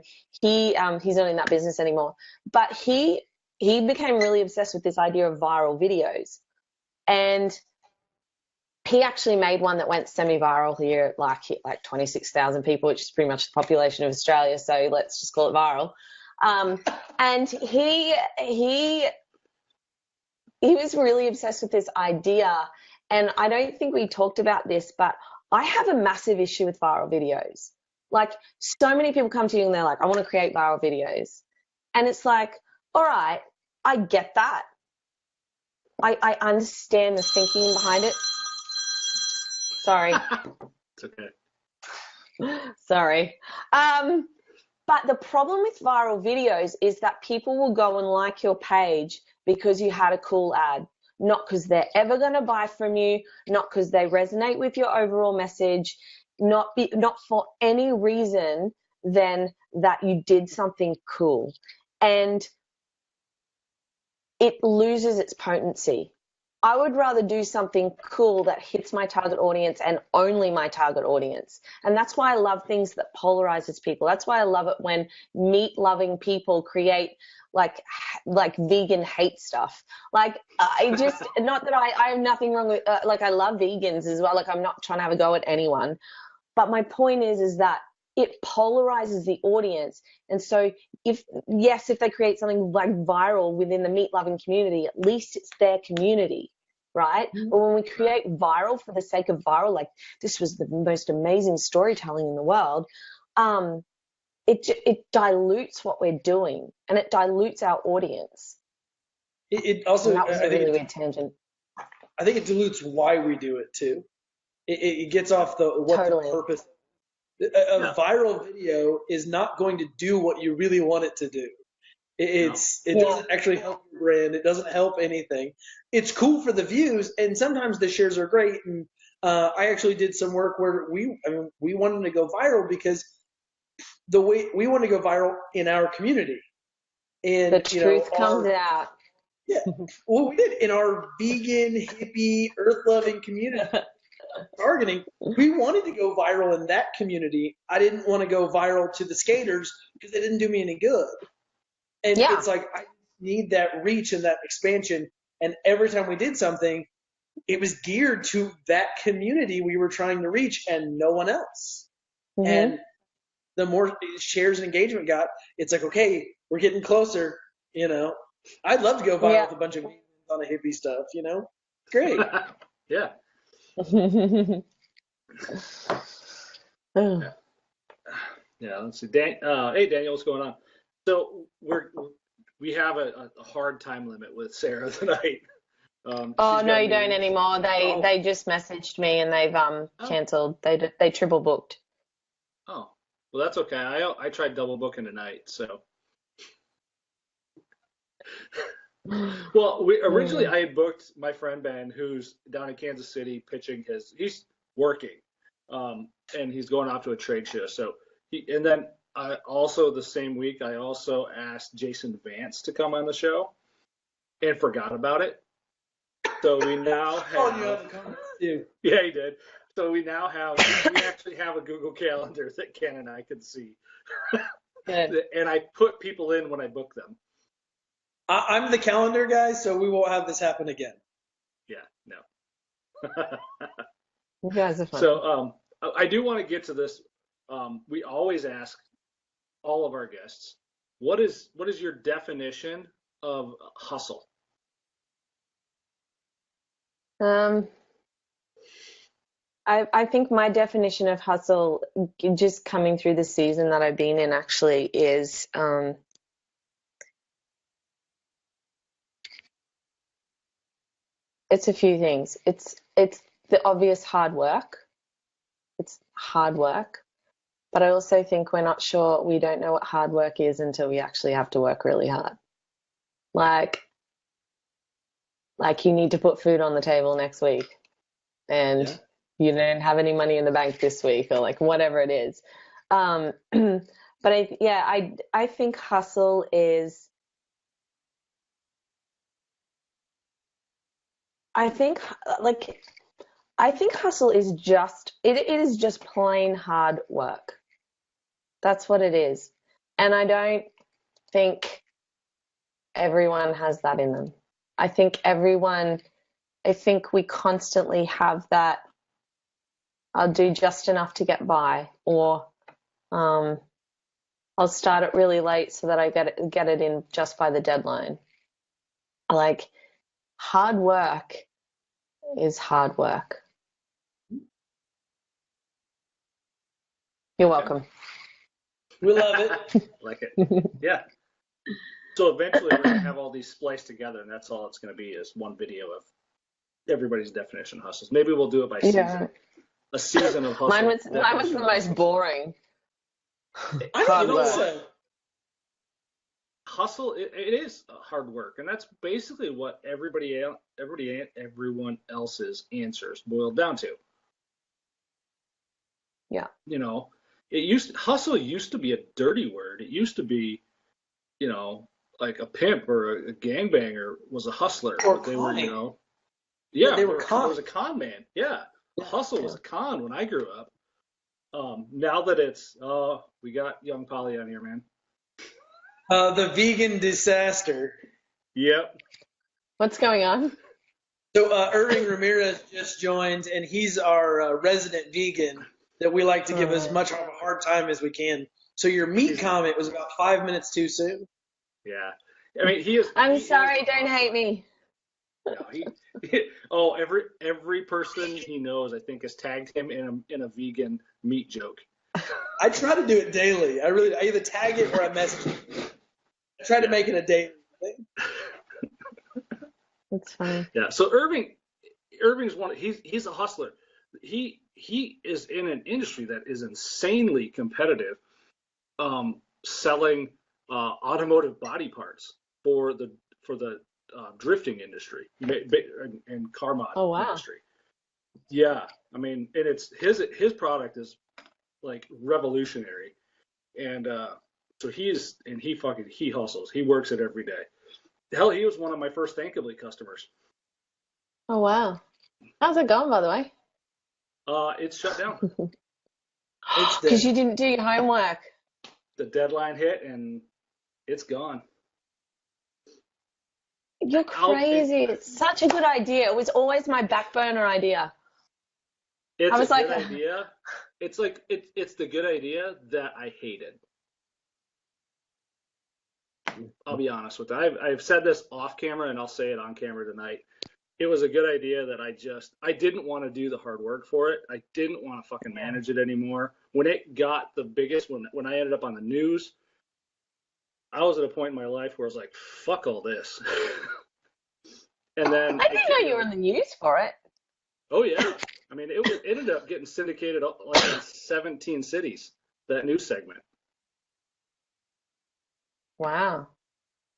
he's not in that business anymore, but he became really obsessed with this idea of viral videos. And he actually made one that went semi-viral here, like hit like 26,000 people, which is pretty much the population of Australia. So let's just call it viral. And he was really obsessed with this idea. And I don't think we talked about this, but I have a massive issue with viral videos. Like so many people come to you and they're like, I want to create viral videos. And it's like, all right, I get that. I understand the thinking behind it. Sorry. It's okay. Sorry. But the problem with viral videos is that people will go and like your page because you had a cool ad, not because they're ever going to buy from you, not because they resonate with your overall message, not for any reason than that you did something cool. And it loses its potency. I would rather do something cool that hits my target audience and only my target audience. And that's why I love things that polarizes people. That's why I love it when meat-loving people create like vegan hate stuff. Like I just, not that I have nothing wrong with, like I love vegans as well. Like I'm not trying to have a go at anyone. But my point is that it polarizes the audience. And so if they create something like viral within the meat loving community, at least it's their community, right? Mm-hmm. But when we create viral for the sake of viral, like this was the most amazing storytelling in the world, it dilutes what we're doing and it dilutes our audience. It also, and that was a really weird tangent. I think it dilutes why we do it too. It gets off the purpose. A viral video is not going to do what you really want it to do. It doesn't actually help your brand. It doesn't help anything. It's cool for the views, and sometimes the shares are great. And I actually did some work where we wanted to go viral because the way we want to go viral in our community. And the truth comes out. Yeah, well, we did in our vegan, hippie, earth-loving community. Targeting, we wanted to go viral in that community. I didn't want to go viral to the skaters because they didn't do me any good. And it's like I need that reach and that expansion. And every time we did something, it was geared to that community we were trying to reach and no one else. Mm-hmm. And the more shares and engagement got, it's like, okay, we're getting closer. I'd love to go viral with a bunch of on the hippie stuff. Great. Yeah. Yeah, let's see. Hey, Daniel, what's going on? So we have a hard time limit with Sarah tonight. Oh no, you don't anymore. They just messaged me and they've canceled. They triple booked. Oh, well, that's okay. I tried double booking tonight, so. Well, originally I had booked my friend Ben, who's down in Kansas City pitching he's working, and he's going off to a trade show. So and then I also the same week I also asked Jason Vance to come on the show, and forgot about it. So we now have. Yeah, he did. So we now actually have a Google Calendar that Ken and I can see, and I put people in when I book them. I'm the calendar guy, so we won't have this happen again. Yeah, no. You guys are fun. So I do want to get to this. We always ask all of our guests, what is your definition of hustle? I think my definition of hustle, just coming through the season that I've been in, actually is it's a few things. It's the obvious hard work. It's hard work. But I also think we don't know what hard work is until we actually have to work really hard. Like you need to put food on the table next week and you don't have any money in the bank this week, or like whatever it is. But I think hustle is, I think hustle is just, it is just plain hard work. That's what it is. And I don't think everyone has that in them. I think we constantly have that, I'll do just enough to get by, or I'll start it really late so that I get it in just by the deadline. Like, hard work is hard work. You're welcome. We love it. Like it. Yeah. So eventually we're going to have all these spliced together, and that's all it's going to be is one video of everybody's definition of hustles. Maybe we'll do it by season. a season of hustle. Mine was the most boring. I don't know. So. Hustle, it is hard work, and that's basically what everyone else's answers boiled down to. Yeah. You know, hustle used to be a dirty word. It used to be, you know, like a pimp or a gangbanger was a hustler. Or they con. were, you know, yeah, they were con. It was a con man. Yeah, hustle was a con when I grew up. Now that it's, we got young Polly on here, man. The vegan disaster. Yep. What's going on? So Irving Ramirez just joined, and he's our resident vegan that we like to give as much of a hard time as we can. So your meat comment was about 5 minutes too soon. Yeah. I mean, he is. I'm sorry, don't hate me. No, every person he knows, I think, has tagged him in a vegan meat joke. I try to do it daily. I either tag it or I message it. I try to make it a daily thing. That's funny. Yeah. So Irving's one. He's a hustler. He is in an industry that is insanely competitive, selling automotive body parts for the drifting industry and car mod industry. Yeah, I mean, and it's his product is like revolutionary, and so he hustles. He works it every day. Hell, he was one of my first Thankably customers. Oh wow, how's it going, by the way? It's shut down. Because you didn't do your homework. The deadline hit and it's gone. You're crazy. It's such a good idea. It was always my back burner idea. It's a good idea. It's like it's the good idea that I hated. I'll be honest with that. I've said this off camera and I'll say it on camera tonight. It was a good idea that I didn't want to do the hard work for it. I didn't want to fucking manage it anymore. When it got the biggest, when I ended up on the news, I was at a point in my life where I was like, fuck all this. And then I didn't know you were in the news for it. Oh yeah. I mean, it ended up getting syndicated like in 17 cities, that news segment. Wow.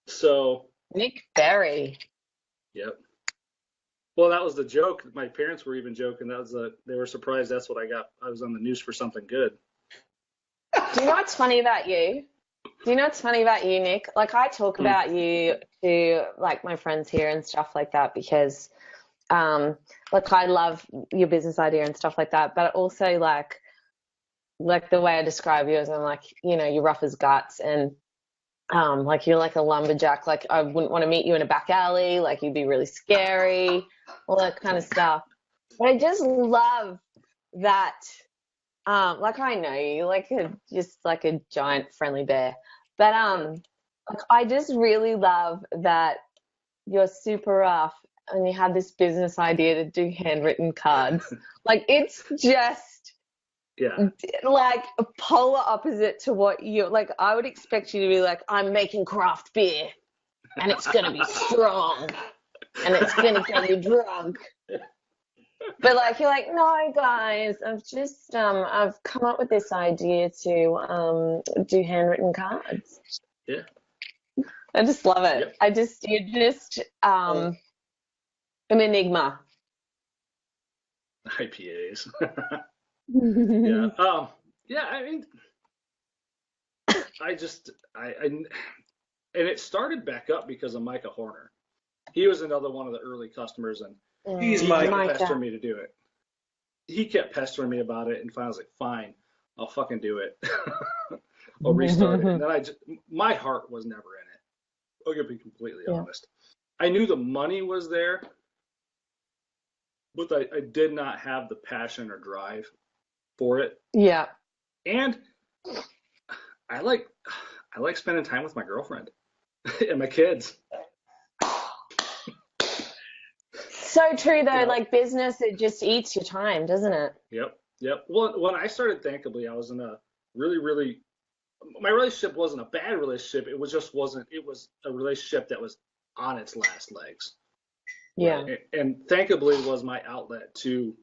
So Nick Berry. Yep. Well, that was the joke. My parents were even joking. They were surprised that's what I got. I was on the news for something good. Do you know what's funny about you? Nick? Like, I talk about you to like my friends here and stuff like that because like I love your business idea and stuff like that, but also like the way I describe you is I'm like, you know, you're rough as guts and like you're like a lumberjack. Like I wouldn't want to meet you in a back alley. Like you'd be really scary, all that kind of stuff. But I just love that. Like I know you, like just like a giant friendly bear. But like I just really love that you're super rough and you have this business idea to do handwritten cards. Like it's just like a polar opposite to what you like. I would expect you to be like, I'm making craft beer and it's gonna be strong and it's gonna get you drunk. But like you're like, no guys, I've come up with this idea to do handwritten cards. Yeah. I just love it. Yep. You're just an enigma. IPAs. Yeah. Yeah, I mean and it started back up because of Micah Horner. He was another one of the early customers and he kept pestering me to do it. He kept pestering me about it, and finally I was like, fine, I'll fucking do it. I'll restart it. And then my heart was never in it. I'm going to be completely honest. I knew the money was there, but I did not have the passion or drive for it. Yeah. And I like spending time with my girlfriend and my kids. So true though, like business, it just eats your time, doesn't it? Yep. Well, when I started Thankably, I was in a really, my relationship wasn't a bad relationship. It was a relationship that was on its last legs. Yeah. Right? And Thankably was my outlet to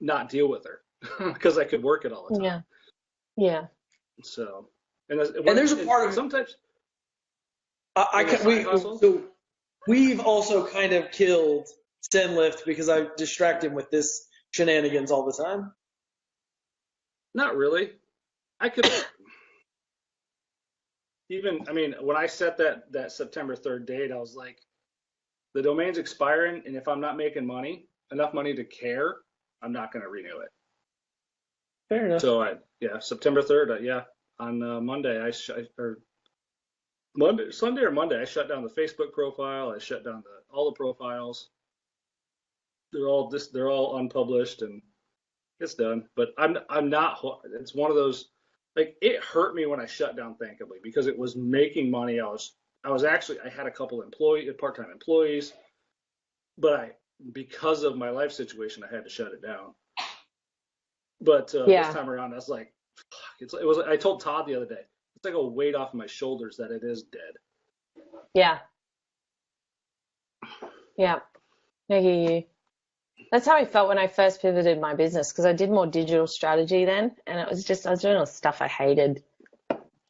not deal with her because I could work it all the time. Yeah. Yeah. So, and there's a part of sometimes we've also kind of killed Stenlift because I distract him with this shenanigans all the time. Not really. I could when I set that September 3rd date, I was like, the domain's expiring, and if I'm not making enough money to care, I'm not going to renew it. Fair enough. So September 3rd, on Monday, Sunday or Monday, I shut down the Facebook profile. I shut down all the profiles. They're all unpublished, and it's done. But I'm not. It's one of those. Like, it hurt me when I shut down Thankably because it was making money. I had a couple part-time employees, but because of my life situation, I had to shut it down. But this time around, I was like, fuck, I told Todd the other day, it's like a weight off my shoulders that it is dead. Yeah. Yeah. I hear you. That's how I felt when I first pivoted my business, because I did more digital strategy then, and I was doing all the stuff I hated.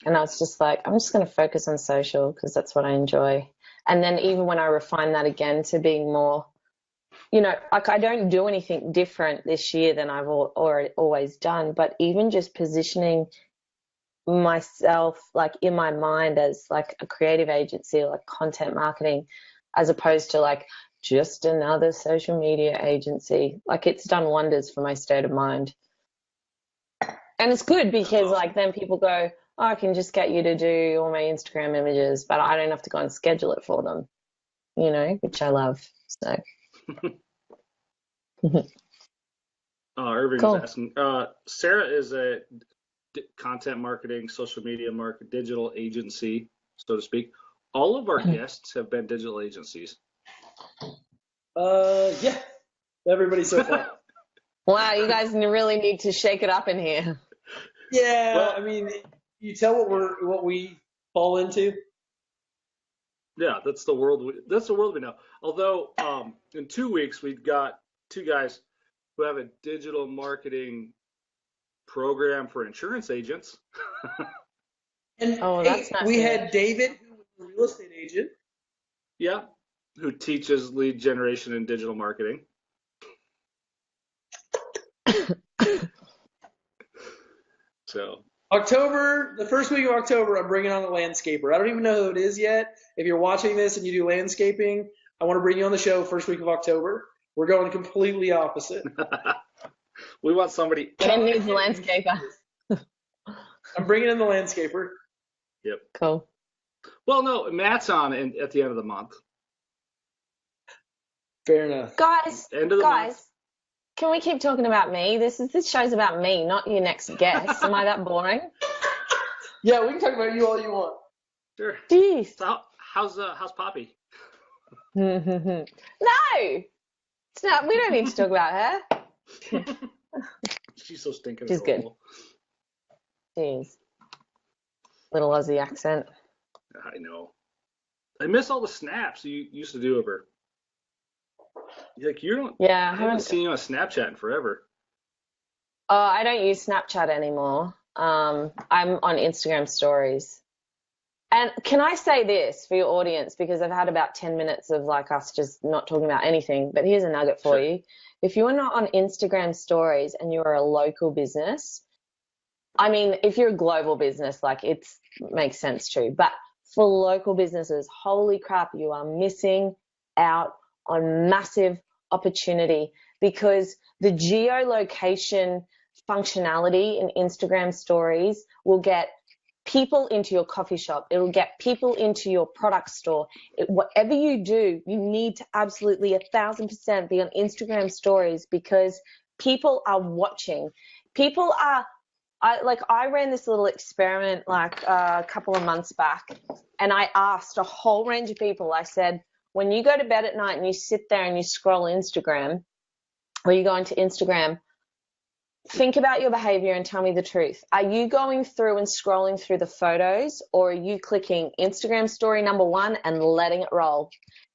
And I was just like, I'm just going to focus on social because that's what I enjoy. And then even when I refined that again to being more, like, I don't do anything different this year than I've always done, but even just positioning myself, like, in my mind as like a creative agency, like content marketing, as opposed to like just another social media agency. Like, it's done wonders for my state of mind. And it's good because like then people go, oh, I can just get you to do all my Instagram images, but I don't have to go and schedule it for them, which I love. So. Irving was asking. Sarah is a content marketing, social media digital agency, so to speak. All of our guests have been digital agencies. Yeah, everybody so far. Wow, you guys really need to shake it up in here. Yeah, well, you tell what we fall into. Yeah, that's the world we know. Although in 2 weeks we've got 2 guys who have a digital marketing program for insurance agents. And that's nice. We had David, who was a real estate agent. Yeah, who teaches lead generation and digital marketing. So the first week of October, I'm bringing on a landscaper. I don't even know who it is yet. If you're watching this and you do landscaping, I want to bring you on the show first week of October. We're going completely opposite. We want somebody. Ken needs a landscaper. I'm bringing in the landscaper. Yep. Cool. Well, no, Matt's on at the end of the month. Fair enough. Guys, can we keep talking about me? This show's about me, not your next guest. Am I that boring? Yeah, we can talk about you all you want. Sure. Jeez. So how's Poppy? No, it's not. We don't need to talk about her. She's so stinking. She's good. Jeez. Little Aussie accent. I know. I miss all the snaps you used to do of her. Like, you don't. Yeah, I haven't seen you on Snapchat in forever. Oh, I don't use Snapchat anymore. I'm on Instagram stories. And can I say this for your audience, because I've had about 10 minutes of like us just not talking about anything, but here's a nugget for you. If you're not on Instagram stories and you're a local business, if you're a global business, like, it makes sense too. But for local businesses, holy crap, you are missing out on massive opportunity, because the geolocation functionality in Instagram stories will get people into your coffee shop. It will get people into your product store. Whatever you do, you need to absolutely 1,000% be on Instagram stories, because people are watching. People are, I ran this little experiment like a couple of months back, and I asked a whole range of people. I said, when you go to bed at night and you sit there and you scroll Instagram, or you go into Instagram, think about your behavior and tell me the truth. Are you going through and scrolling through the photos, or are you clicking Instagram story number 1 and letting it roll?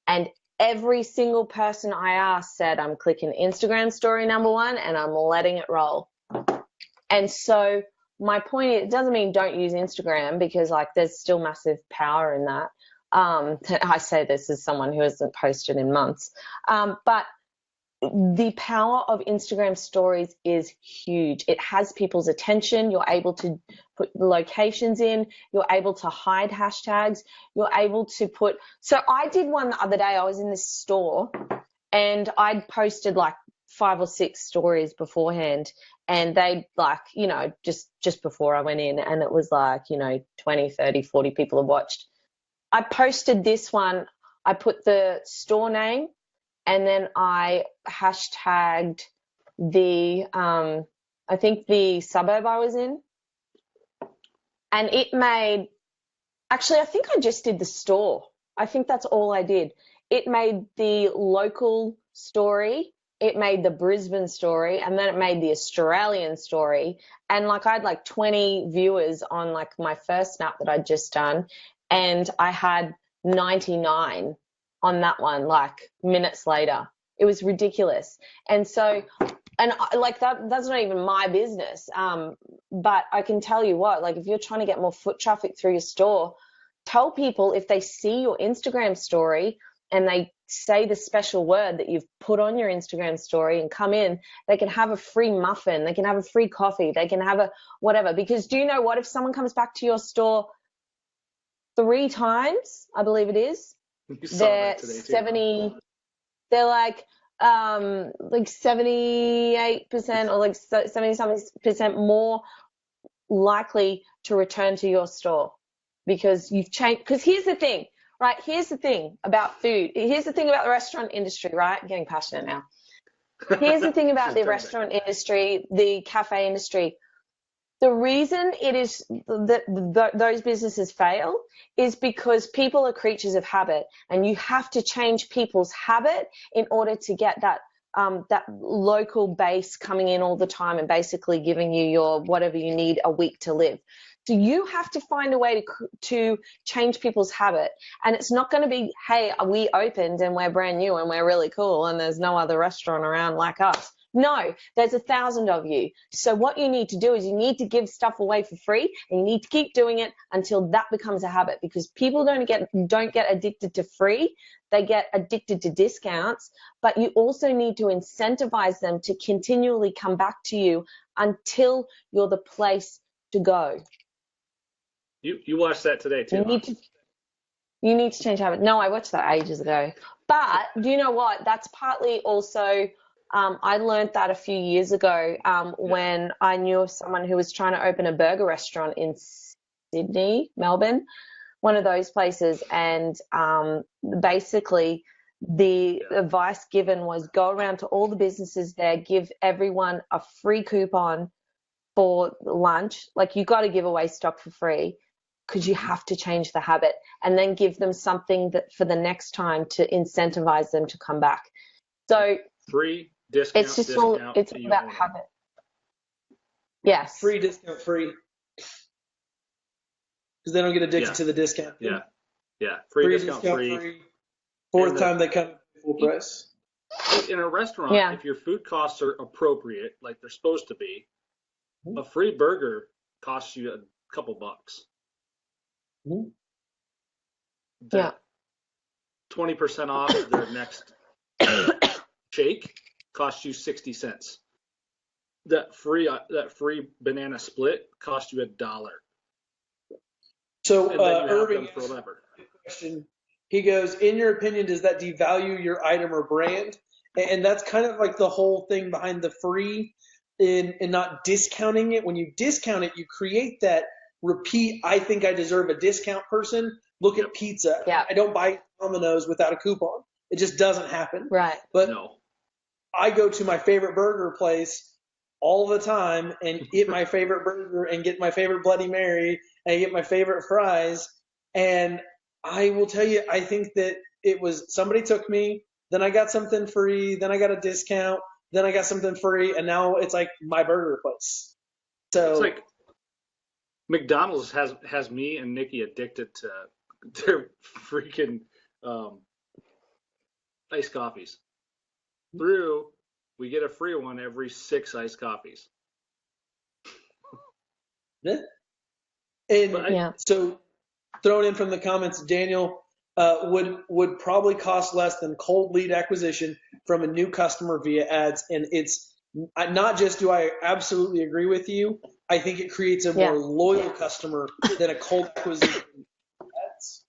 And every single person I asked said, I'm clicking Instagram story number 1 and I'm letting it roll. And so my point is, it doesn't mean don't use Instagram, because like there's still massive power in that. I say this as someone who hasn't posted in months. But the power of Instagram stories is huge. It has people's attention. You're able to put locations in. You're able to hide hashtags. You're able to put, so I did one the other day. I was in this store and I'd posted like 5 or 6 stories beforehand, and they like, you know, just before I went in, and it was like, you know, 20, 30, 40 people have watched. I posted this one. I put the store name, and then I hashtagged the, I think the suburb I was in. And it made, actually, I think I just did the store. I think that's all I did. It made the local story, it made the Brisbane story, and then it made the Australian story. And like I had like 20 viewers on like my first snap that I'd just done, and I had 99 on that one, like minutes later. It was ridiculous. And so, and like that's not even my business. But I can tell you what, like if you're trying to get more foot traffic through your store, tell people if they see your Instagram story and they say the special word that you've put on your Instagram story and come in, they can have a free muffin, they can have a free coffee, they can have a whatever. Because do you know what? If someone comes back to your store 3 times, I believe it is, they're 70, they're like 78% or like 70-something% more likely to return to your store because you've changed. Because here's the thing, right? Here's the thing about food. Here's the thing about the restaurant industry, right? I'm getting passionate now. Here's the thing about the restaurant industry, the cafe industry. The reason it is that those businesses fail is because people are creatures of habit, and you have to change people's habit in order to get that that local base coming in all the time and basically giving you your whatever you need a week to live. So you have to find a way to change people's habit, and it's not going to be, hey, we opened and we're brand new and we're really cool and there's no other restaurant around like us. No, there's 1,000 of you. So what you need to do is you need to give stuff away for free, and you need to keep doing it until that becomes a habit, because people don't get addicted to free. They get addicted to discounts, but you also need to incentivize them to continually come back to you until you're the place to go. You watched that today too. You need to change habit. No, I watched that ages ago. But do you know what? That's partly also I learned that a few years ago when I knew of someone who was trying to open a burger restaurant in Sydney, Melbourne, one of those places. And basically the advice given was go around to all the businesses there, give everyone a free coupon for lunch. Like, you got to give away stock for free because you have to change the habit, and then give them something that for the next time to incentivize them to come back. So free discount. It's just all about habit. Yes. Free discount free. Because they don't get addicted to the discount. Yeah. Yeah. Free discount free. Fourth time they come full price. In a restaurant, if your food costs are appropriate, like they're supposed to be, a free burger costs you a couple bucks. Mm-hmm. 20% off their next shake costs you 60 cents. That free banana split costs you $1. So Irving asked a question. He goes, in your opinion, does that devalue your item or brand? And that's kind of like the whole thing behind the free in not discounting it. When you discount it, you create that repeat, I think I deserve a discount person. Look at pizza. I don't buy Domino's without a coupon. It just doesn't happen. Right. But I go to my favorite burger place all the time and eat my favorite burger and get my favorite Bloody Mary and get my favorite fries. And I will tell you, I think that it was somebody took me, then I got something free, then I got a discount, then I got something free, and now it's like my burger place. So it's like McDonald's has me and Nikki addicted to their freaking iced coffees. Through, we get a free one every 6 iced coffees. Yeah. And so thrown in from the comments, Daniel, would probably cost less than cold lead acquisition from a new customer via ads. And it's not just do I absolutely agree with you, I think it creates a more loyal customer than a cold acquisition ads.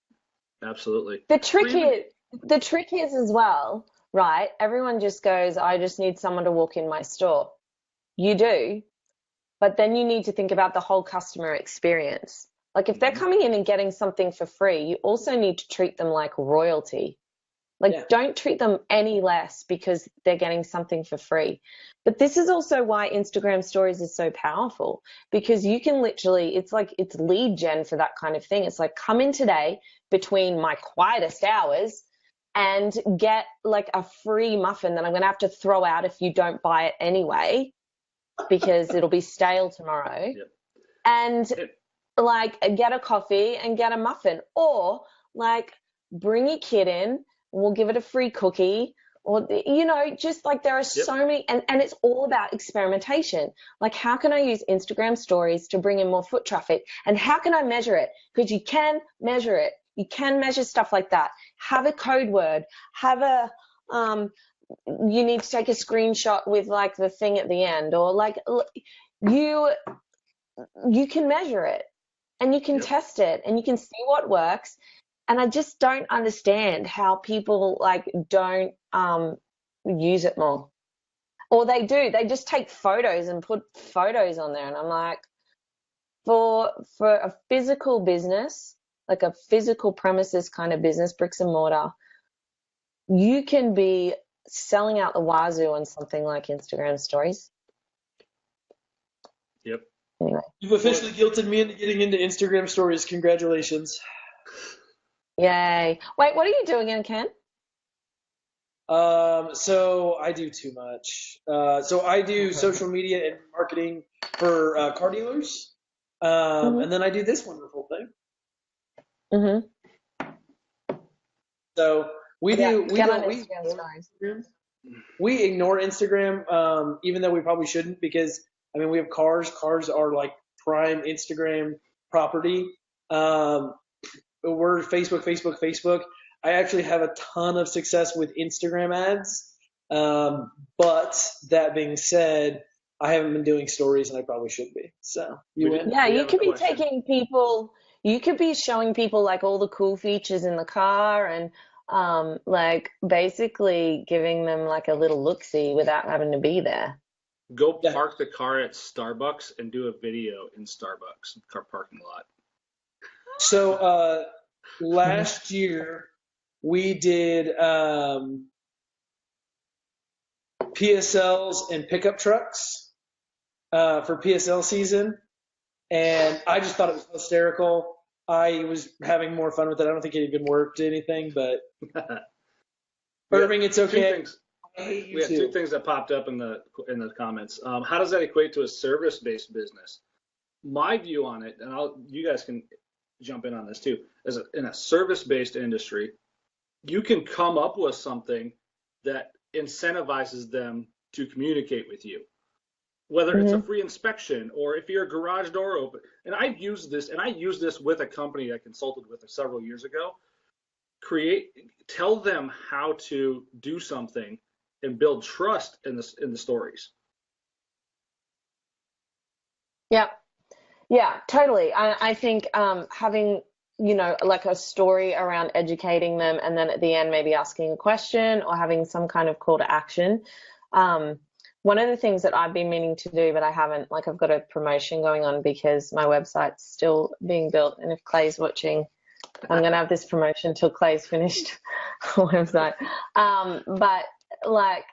Absolutely. The trick is as well, right? Everyone just goes, I just need someone to walk in my store. You do, but then you need to think about the whole customer experience. Like if they're coming in and getting something for free, you also need to treat them like royalty. Like don't treat them any less because they're getting something for free. But this is also why Instagram stories is so powerful, because you can literally, it's lead gen for that kind of thing. It's like, come in today between my quietest hours and get like a free muffin that I'm going to have to throw out if you don't buy it anyway, because it'll be stale tomorrow. And like get a coffee and get a muffin, or like bring your kid in, we'll give it a free cookie, or, you know, just like there are so many, and it's all about experimentation. Like, how can I use Instagram stories to bring in more foot traffic? And how can I measure it? Because you can measure it. You can measure stuff like that. Have a code word, have a, you need to take a screenshot with like the thing at the end, or like you can measure it and you can test it and you can see what works. And I just don't understand how people like don't use it more. Or they do. They just take photos and put photos on there. And I'm like, for a physical business, like a physical premises kind of business, bricks and mortar, you can be selling out the wazoo on something like Instagram stories. Yep. Anyway. You've officially guilted me into getting into Instagram stories. Congratulations. Yay. Wait, what are you doing again, Ken? So I do too much. So I do social media and marketing for car dealers. And then I do this wonderful thing. So we ignore Instagram, even though we probably shouldn't, because I mean, we have cars. Cars are like prime Instagram property. We're Facebook. I actually have a ton of success with Instagram ads. But that being said, I haven't been doing stories, and I probably should be. So you win. Yeah, you could be taking people. You could be showing people like all the cool features in the car, and like basically giving them like a little look-see without having to be there. Go park the car at Starbucks and do a video in Starbucks car parking lot. So last year we did PSLs and pickup trucks for PSL season, and I just thought it was hysterical. I was having more fun with it. I don't think it even worked anything, but Irving, it's okay. We have two things that popped up in the comments. How does that equate to a service-based business? My view on it, and you guys can jump in on this too, in a service-based industry, you can come up with something that incentivizes them to communicate with you, whether it's a free inspection or if your garage door open. And I use this with a company I consulted with several years ago. Tell them how to do something and build trust in the stories. Yeah, totally. I think having, you know, like a story around educating them, and then at the end maybe asking a question or having some kind of call to action. One of the things that I've been meaning to do, but I haven't, like I've got a promotion going on because my website's still being built, and if Clay's watching, I'm going to have this promotion till Clay's finished the website. But like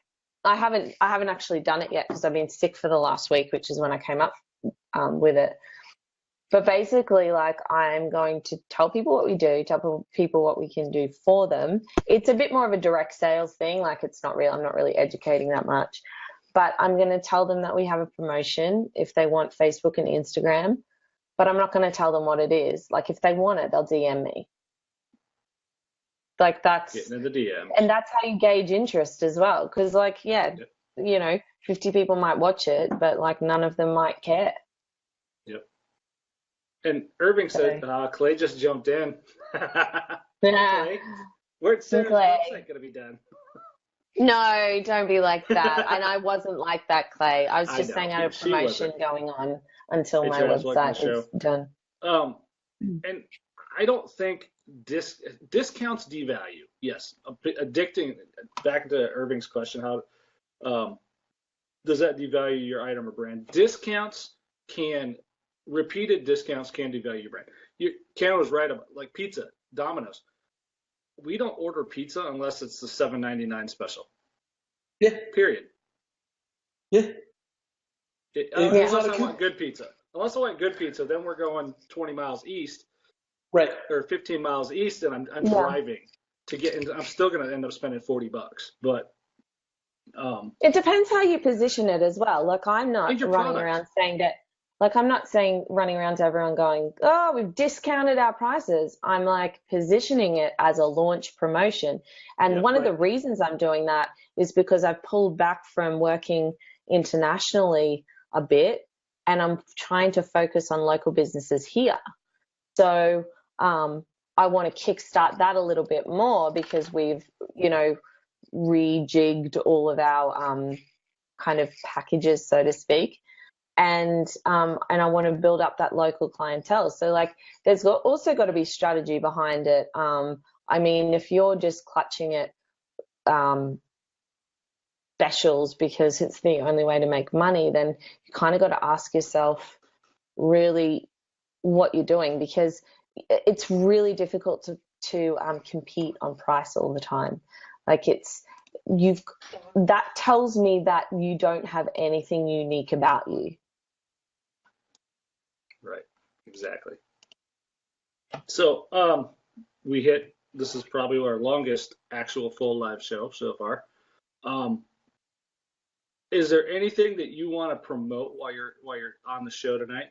I haven't actually done it yet because I've been sick for the last week, which is when I came up with it. But basically, like, I'm going to tell people what we do, tell people what we can do for them. It's a bit more of a direct sales thing. Like, it's not real. I'm not really educating that much. But I'm going to tell them that we have a promotion if they want Facebook and Instagram. But I'm not going to tell them what it is. Like, if they want it, they'll DM me. Like that's getting in the DM, and that's how you gauge interest as well. Because like, yeah, yep. you know, 50 people might watch it, but like none of them might care. Yep. And Irving said, Clay just jumped in. Clay, where's Sarah's website going to be done? No, don't be like that. And I wasn't like that, Clay. I was just saying I had a promotion going on until my website is done. And I don't think discounts devalue. Yes, addicting. Back to Irving's question, how does that devalue your item or brand? Repeated discounts can devalue your brand. Ken was right about like pizza, Domino's. We don't order pizza unless it's the $7.99 special. Yeah. Period. Yeah. Unless I want good pizza. Unless I want good pizza, then we're going 20 miles east. Right. Or 15 miles east, and I'm driving to get into. I'm still going to end up spending $40, but. It depends how you position it as well. Like I'm not running around saying that. Like I'm not running around to everyone going, oh, we've discounted our prices. I'm like positioning it as a launch promotion. And one of the reasons I'm doing that is because I've pulled back from working internationally a bit and I'm trying to focus on local businesses here. So I want to kickstart that a little bit more because we've, rejigged all of our kind of packages, so to speak. And I want to build up that local clientele. So like there's also got to be strategy behind it. I mean, if you're just clutching at specials because it's the only way to make money, then you kind of got to ask yourself really what you're doing, because it's really difficult to compete on price all the time. Like that tells me that you don't have anything unique about you. Right, exactly. So this is probably our longest actual full live show so far. Is there anything that you want to promote while you're on the show tonight?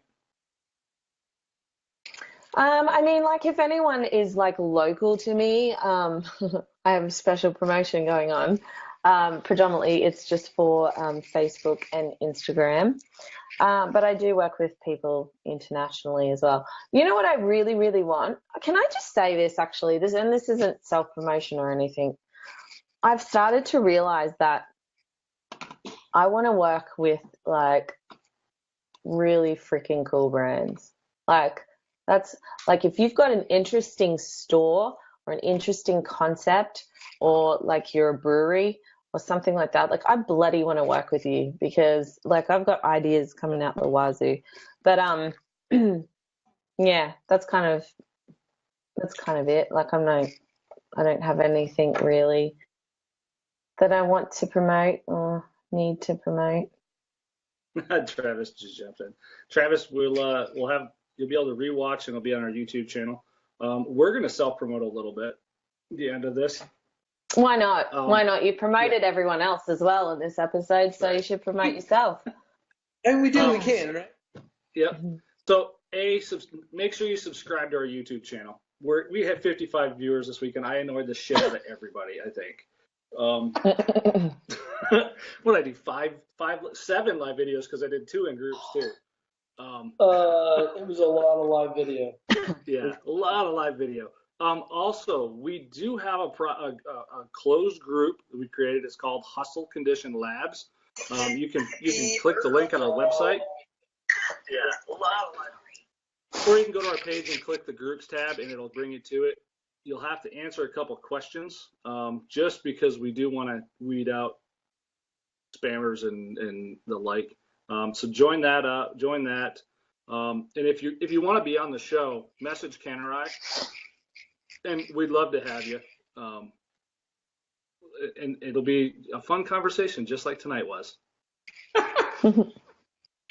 I mean, like if anyone is like local to me, I have a special promotion going on. Predominantly it's just for Facebook and Instagram. But I do work with people internationally as well. You know what I really, really want? Can I just say this actually? This isn't self-promotion or anything. I've started to realize that I want to work with like really freaking cool brands. Like that's like if you've got an interesting store or an interesting concept or like you're a brewery or something like that, like I bloody want to work with you because like I've got ideas coming out the wazoo. But yeah, that's kind of it. Like I don't have anything really that I want to promote or need to promote. Travis just jumped in. Travis, you'll be able to rewatch and it'll be on our YouTube channel. We're gonna self-promote a little bit at the end of this. Why not? Why not? You promoted everyone else as well in this episode, so you should promote yourself. And we can, right? Yep. So make sure you subscribe to our YouTube channel. We had 55 viewers this week, and I annoyed the shit out of everybody, I think. What did I do? 7 live videos because I did 2 in groups too. It was a lot of live video. Yeah, a lot of live video. Also, we do have a closed group that we created. It's called Hustle Condition Labs. You can click the link on our website. Yeah, a lot of live. Or you can go to our page and click the groups tab, and it'll bring you to it. You'll have to answer a couple questions, just because we do want to weed out spammers and the like. So join that. And if you want to be on the show, message Ken or I, and we'd love to have you. And it'll be a fun conversation, just like tonight was. All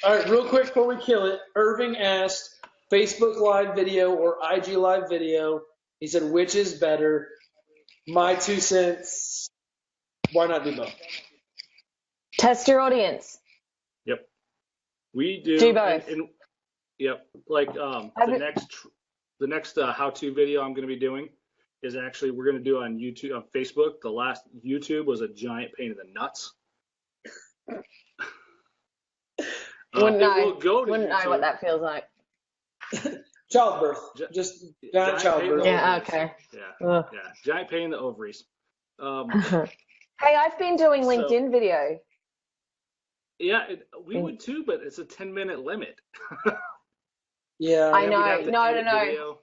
right, real quick before we kill it, Irving asked Facebook Live video or IG Live video. He said, which is better? My 2 cents. Why not do both? Test your audience. Yep. We do. Do both. Yep. Like the next how-to video I'm going to be doing is actually we're going to do on YouTube, on Facebook. The last YouTube was a giant pain in the nuts. Wouldn't know YouTube. what that feels like. Childbirth, just giant childbirth. Yeah, okay. Yeah, giant pain in the ovaries. Hey, I've been doing LinkedIn video. Yeah, we would too, but it's a 10-minute limit. Yeah, I know. No.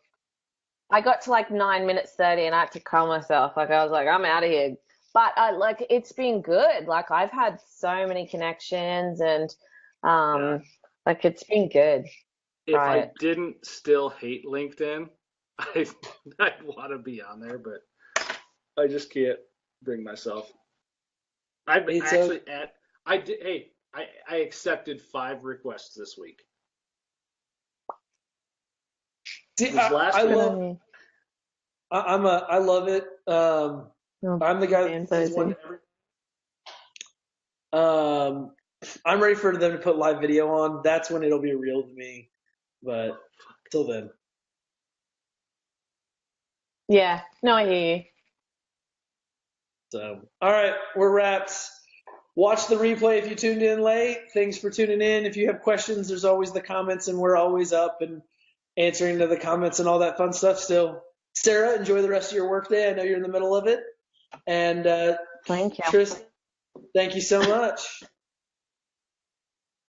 I got to like 9 minutes 30, and I had to calm myself. Like I was like, I'm out of here. But like it's been good. Like I've had so many connections, and like it's been good. If I didn't still hate LinkedIn, I'd want to be on there, but I just can't bring myself. I accepted 5 requests this week. See, I love it. I'm the guy that says whatever. I'm ready for them to put live video on. That's when it'll be real to me. But till then. Yeah. No, I hear you. So, all right, we're wrapped. Watch the replay if you tuned in late. Thanks for tuning in. If you have questions, there's always the comments, and we're always up and answering to the comments and all that fun stuff still. Sarah, enjoy the rest of your workday. I know you're in the middle of it. And thank you. Tristan, thank you so much.